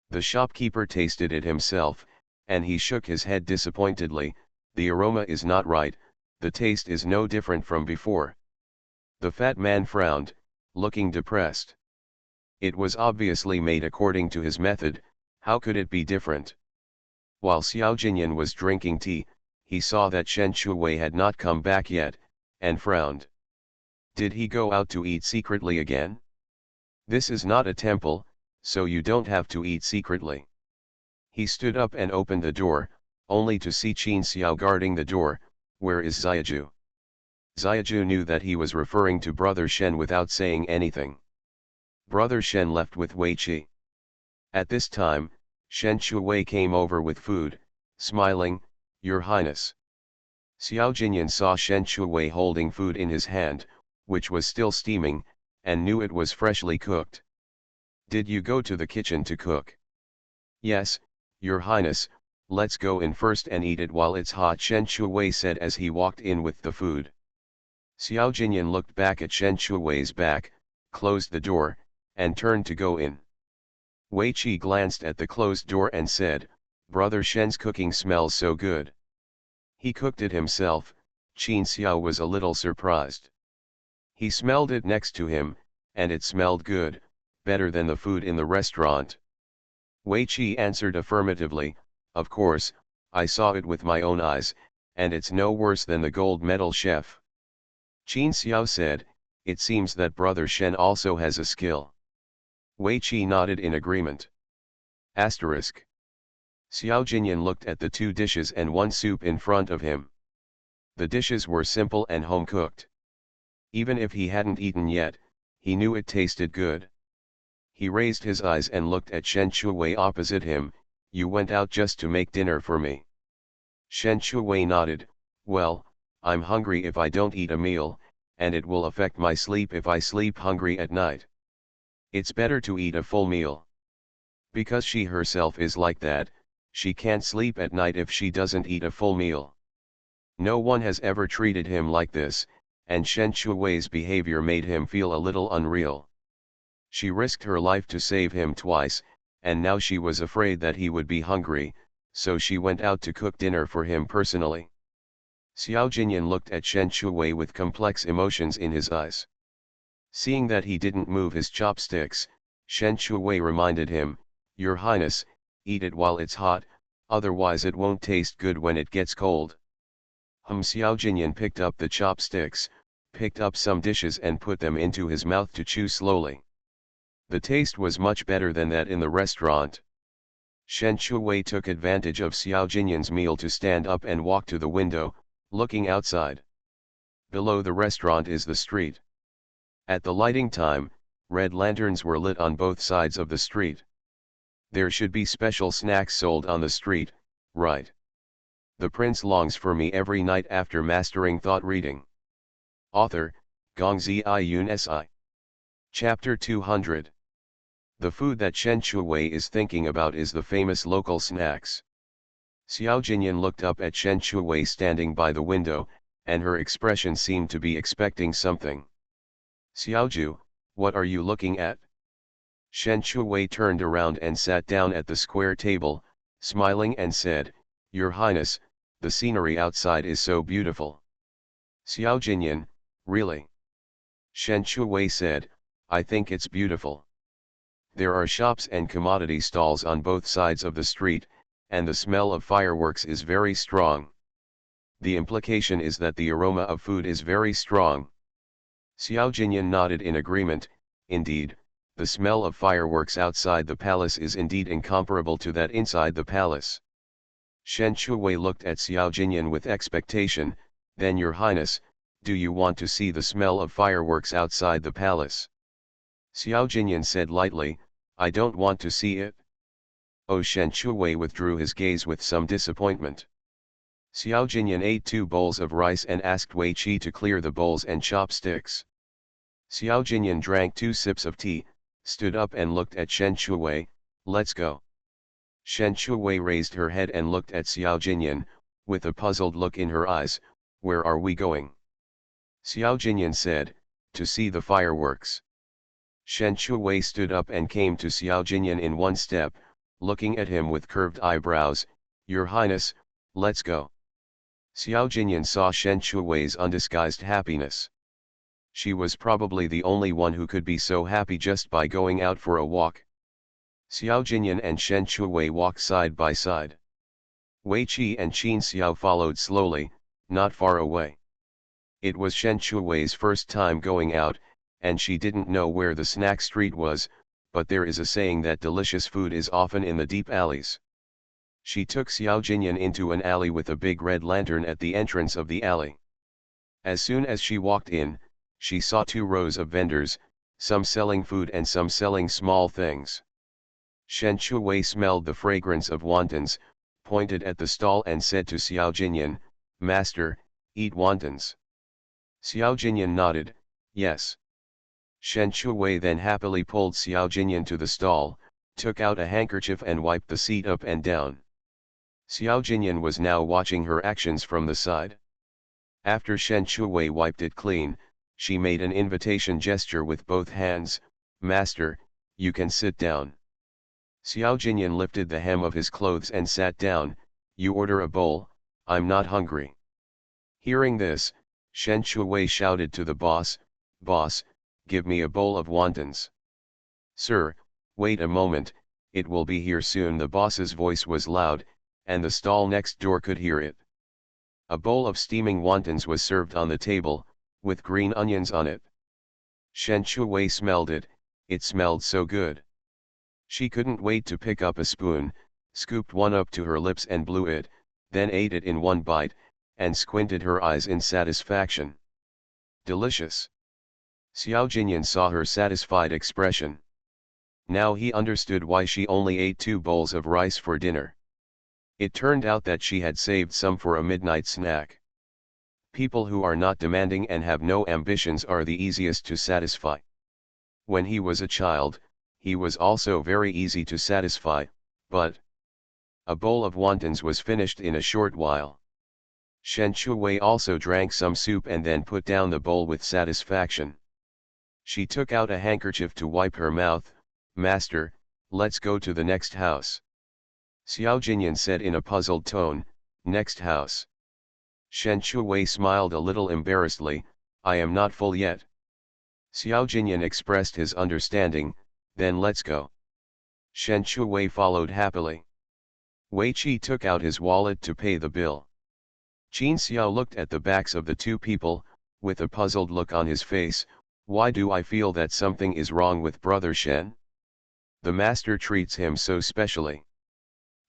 The shopkeeper tasted it himself, And he shook his head disappointedly. The aroma is not right, the taste is no different from before. The fat man frowned, looking depressed. It was obviously made according to his method, how could it be different? While Xiao Jinyan was drinking tea, he saw that Shen Shuwei had not come back yet, and frowned. Did he go out to eat secretly again? This is not a temple, so you don't have to eat secretly. He stood up and opened the door, only to see Qin Xiao guarding the door. Where is Xiaju? Xiaju knew that he was referring to Brother Shen without saying anything. Brother Shen left with Wei Qi. At this time, Shen Shuwei came over with food, smiling, Your Highness. Xiao Jinyan saw Shen Shuwei holding food in his hand, which was still steaming, and knew it was freshly cooked. Did you go to the kitchen to cook? Yes, Your Highness, let's go in first and eat it while it's hot, Shen Shuwei said as he walked in with the food. Xiao Jinyan looked back at Shen Shuwei's back, closed the door, and turned to go in. Wei Qi glanced at the closed door and said, Brother Shen's cooking smells so good. He cooked it himself. Qin Xiao was a little surprised. He smelled it next to him, and it smelled good, better than the food in the restaurant. Wei Qi answered affirmatively, Of course, I saw it with my own eyes, and it's no worse than the gold medal chef. Qin Xiao said, It seems that Brother Shen also has a skill. Wei Qi nodded in agreement. Asterisk. Xiao Jinyan looked at the two dishes and one soup in front of him. The dishes were simple and home-cooked. Even if he hadn't eaten yet, he knew it tasted good. He raised his eyes and looked at Shen Shuwei opposite him. You went out just to make dinner for me. Shen Shuwei nodded, Well, I'm hungry if I don't eat a meal, and it will affect my sleep if I sleep hungry at night. It's better to eat a full meal. Because she herself is like that, she can't sleep at night if she doesn't eat a full meal. No one has ever treated him like this, and Shen Shuwei's behavior made him feel a little unreal. She risked her life to save him twice, and now she was afraid that he would be hungry, so she went out to cook dinner for him personally. Xiao Jinyan looked at Shen Shuwei with complex emotions in his eyes. Seeing that he didn't move his chopsticks, Shen Shuwei reminded him, Your Highness, eat it while it's hot, otherwise it won't taste good when it gets cold. Xiao Jinyan picked up the chopsticks, picked up some dishes and put them into his mouth to chew slowly. The taste was much better than that in the restaurant. Shen Shuwei took advantage of Xiao Jinyan's meal to stand up and walk to the window, looking outside. Below the restaurant is the street. At the lighting time, red lanterns were lit on both sides of the street. There should be special snacks sold on the street, right? The prince longs for me every night after mastering thought reading. Author, Gongzi Yun Si. Chapter 200. The food that Shen Shuwei is thinking about is the famous local snacks. Xiao Jinyan looked up at Shen Shuwei standing by the window, and her expression seemed to be expecting something. Xiaoju, what are you looking at? Shen Shuwei turned around and sat down at the square table, smiling and said, Your Highness, the scenery outside is so beautiful. Xiao Jinyan, really? Shen Shuwei said, I think it's beautiful. There are shops and commodity stalls on both sides of the street, and the smell of fireworks is very strong. The implication is that the aroma of food is very strong. Xiao Jinyan nodded in agreement. Indeed, the smell of fireworks outside the palace is indeed incomparable to that inside the palace. Shen Shuwei looked at Xiao Jinyan with expectation. Then, Your Highness, do you want to see the smell of fireworks outside the palace? Xiao Jinyan said lightly, I don't want to see it. Oh, Shen Shuwei withdrew his gaze with some disappointment. Xiao Jinyan ate 2 bowls of rice and asked Wei Qi to clear the bowls and chopsticks. Xiao Jinyan drank 2 sips of tea, stood up and looked at Shen Shuwei. Let's go. Shen Shuwei raised her head and looked at Xiao Jinyan, with a puzzled look in her eyes. Where are we going? Xiao Jinyan said, to see the fireworks. Shen Shuwei stood up and came to Xiao Jinyan in one step, looking at him with curved eyebrows. Your Highness, let's go. Xiao Jinyan saw Shen Chui's undisguised happiness. She was probably the only one who could be so happy just by going out for a walk. Xiao Jinyan and Shen Chui walked side by side. Wei Qi and Qin Xiao followed slowly, not far away. It was Shen Chui's first time going out, and she didn't know where the snack street was, but there is a saying that delicious food is often in the deep alleys. She took Xiao Jinyan into an alley with a big red lantern at the entrance of the alley. As soon as she walked in, she saw 2 rows of vendors, some selling food and some selling small things. Shen Chui smelled the fragrance of wontons, pointed at the stall and said to Xiao Jinyan, "Master, eat wontons." Xiao Jinyan nodded, "Yes." Shen Chui then happily pulled Xiao Jinyan to the stall, took out a handkerchief and wiped the seat up and down. Xiao Jinyan was now watching her actions from the side. After Shen Chui wiped it clean, she made an invitation gesture with both hands, "Master, you can sit down." Xiao Jinyan lifted the hem of his clothes and sat down. "You order a bowl, I'm not hungry." Hearing this, Shen Chui shouted to the boss, "Boss, give me a bowl of wontons." "Sir, wait a moment, it will be here soon." The boss's voice was loud, and the stall next door could hear it. A bowl of steaming wontons was served on the table, with green onions on it. Shen Chui smelled it, it smelled so good. She couldn't wait to pick up a spoon, scooped one up to her lips and blew it, then ate it in one bite, and squinted her eyes in satisfaction. "Delicious." Xiao Jinyan saw her satisfied expression. Now he understood why she only ate 2 bowls of rice for dinner. It turned out that she had saved some for a midnight snack. People who are not demanding and have no ambitions are the easiest to satisfy. When he was a child, he was also very easy to satisfy, but a bowl of wontons was finished in a short while. Shen Chui also drank some soup and then put down the bowl with satisfaction. She took out a handkerchief to wipe her mouth. "Master, let's go to the next house." Xiao Jinyan said in a puzzled tone, "Next house?" Shen Chui smiled a little embarrassedly, "I am not full yet." Xiao Jinyan expressed his understanding, "Then let's go." Shen Chui followed happily. Wei Qi took out his wallet to pay the bill. Qin Xiao looked at the backs of the 2 people, with a puzzled look on his face. "Why do I feel that something is wrong with Brother Shen? The master treats him so specially."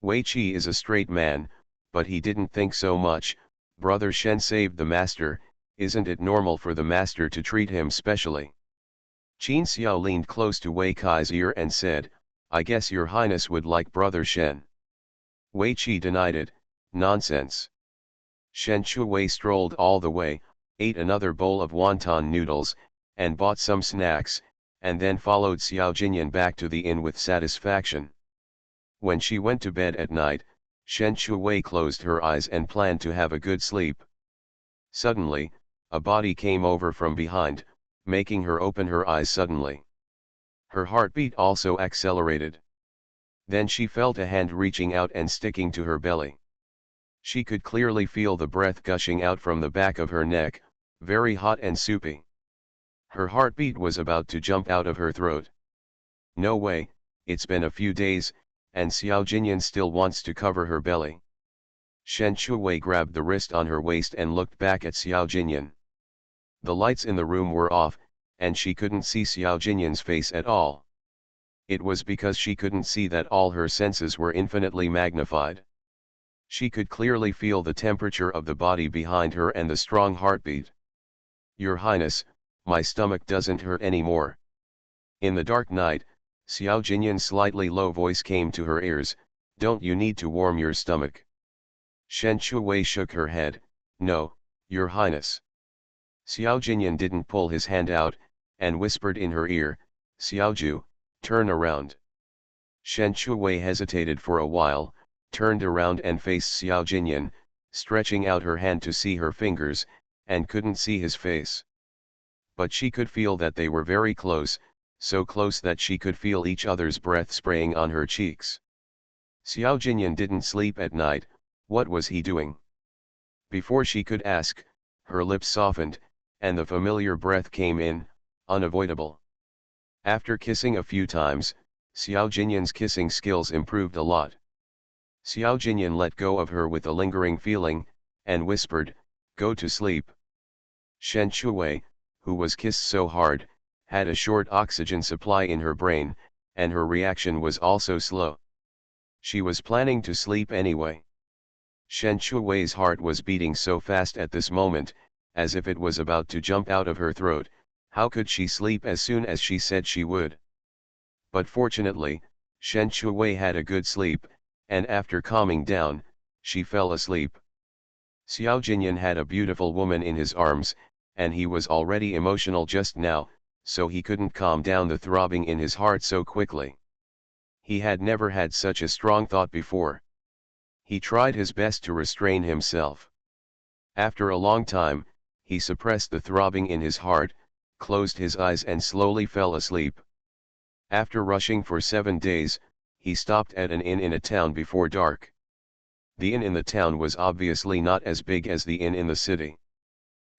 Wei Qi is a straight man, but he didn't think so much. Brother Shen saved the master, isn't it normal for the master to treat him specially? Qin Xiao leaned close to Wei Kai's ear and said, "I guess your highness would like Brother Shen." Wei Qi denied it, "Nonsense." Shen Chui strolled all the way, ate another bowl of wonton noodles, and bought some snacks, and then followed Xiao Jinyan back to the inn with satisfaction. When she went to bed at night, Shen Chui closed her eyes and planned to have a good sleep. Suddenly, a body came over from behind, making her open her eyes suddenly. Her heartbeat also accelerated. Then she felt a hand reaching out and sticking to her belly. She could clearly feel the breath gushing out from the back of her neck, very hot and soupy. Her heartbeat was about to jump out of her throat. No way, it's been a few days, and Xiao Jinyan still wants to cover her belly. Shen Chui grabbed the wrist on her waist and looked back at Xiao Jinyan. The lights in the room were off, and she couldn't see Xiao Jinyan's face at all. It was because she couldn't see that all her senses were infinitely magnified. She could clearly feel the temperature of the body behind her and the strong heartbeat. "Your Highness, my stomach doesn't hurt anymore." In the dark night, Xiao Jinyan's slightly low voice came to her ears, "Don't you need to warm your stomach?" Shen Chui shook her head, "No, Your Highness." Xiao Jinyan didn't pull his hand out, and whispered in her ear, "Xiaoju, turn around." Shen Chui hesitated for a while, turned around and faced Xiao Jinyan, stretching out her hand to see her fingers, and couldn't see his face. But she could feel that they were very close, so close that she could feel each other's breath spraying on her cheeks. Xiao Jinyan didn't sleep at night. What was he doing? Before she could ask, her lips softened, and the familiar breath came in, unavoidable. After kissing a few times, Xiao Jinyan's kissing skills improved a lot. Xiao Jinyan let go of her with a lingering feeling, and whispered, "Go to sleep." Shen Shuwei, who was kissed so hard, had a short oxygen supply in her brain, and her reaction was also slow. She was planning to sleep anyway. Shen Shuwei's heart was beating so fast at this moment, as if it was about to jump out of her throat. How could she sleep as soon as she said she would? But fortunately, Shen Shuwei had a good sleep, and after calming down, she fell asleep. Xiao Jinyan had a beautiful woman in his arms, and he was already emotional just now, so he couldn't calm down the throbbing in his heart so quickly. He had never had such a strong thought before. He tried his best to restrain himself. After a long time, he suppressed the throbbing in his heart, closed his eyes and slowly fell asleep. After rushing for 7 days, he stopped at an inn in a town before dark. The inn in the town was obviously not as big as the inn in the city.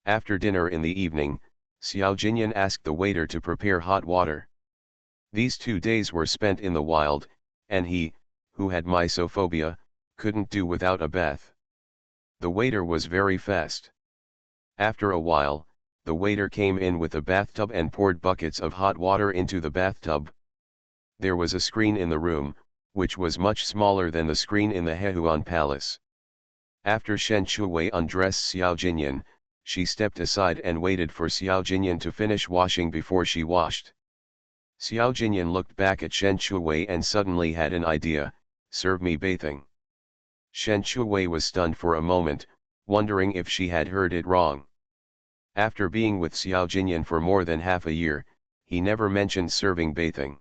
After dinner in the evening, Xiao Jinyan asked the waiter to prepare hot water. These 2 days were spent in the wild, and he, who had mysophobia, couldn't do without a bath. The waiter was very fast. After a while, the waiter came in with a bathtub and poured buckets of hot water into the bathtub. There was a screen in the room, which was much smaller than the screen in the Hehuan Palace. After Shen Shuwei undressed Xiao Jinyan, she stepped aside and waited for Xiao Jinyan to finish washing before she washed. Xiao Jinyan looked back at Shen Shuwei and suddenly had an idea: serve me bathing. Shen Shuwei was stunned for a moment, wondering if she had heard it wrong. After being with Xiao Jinyan for more than half a year, he never mentioned serving bathing.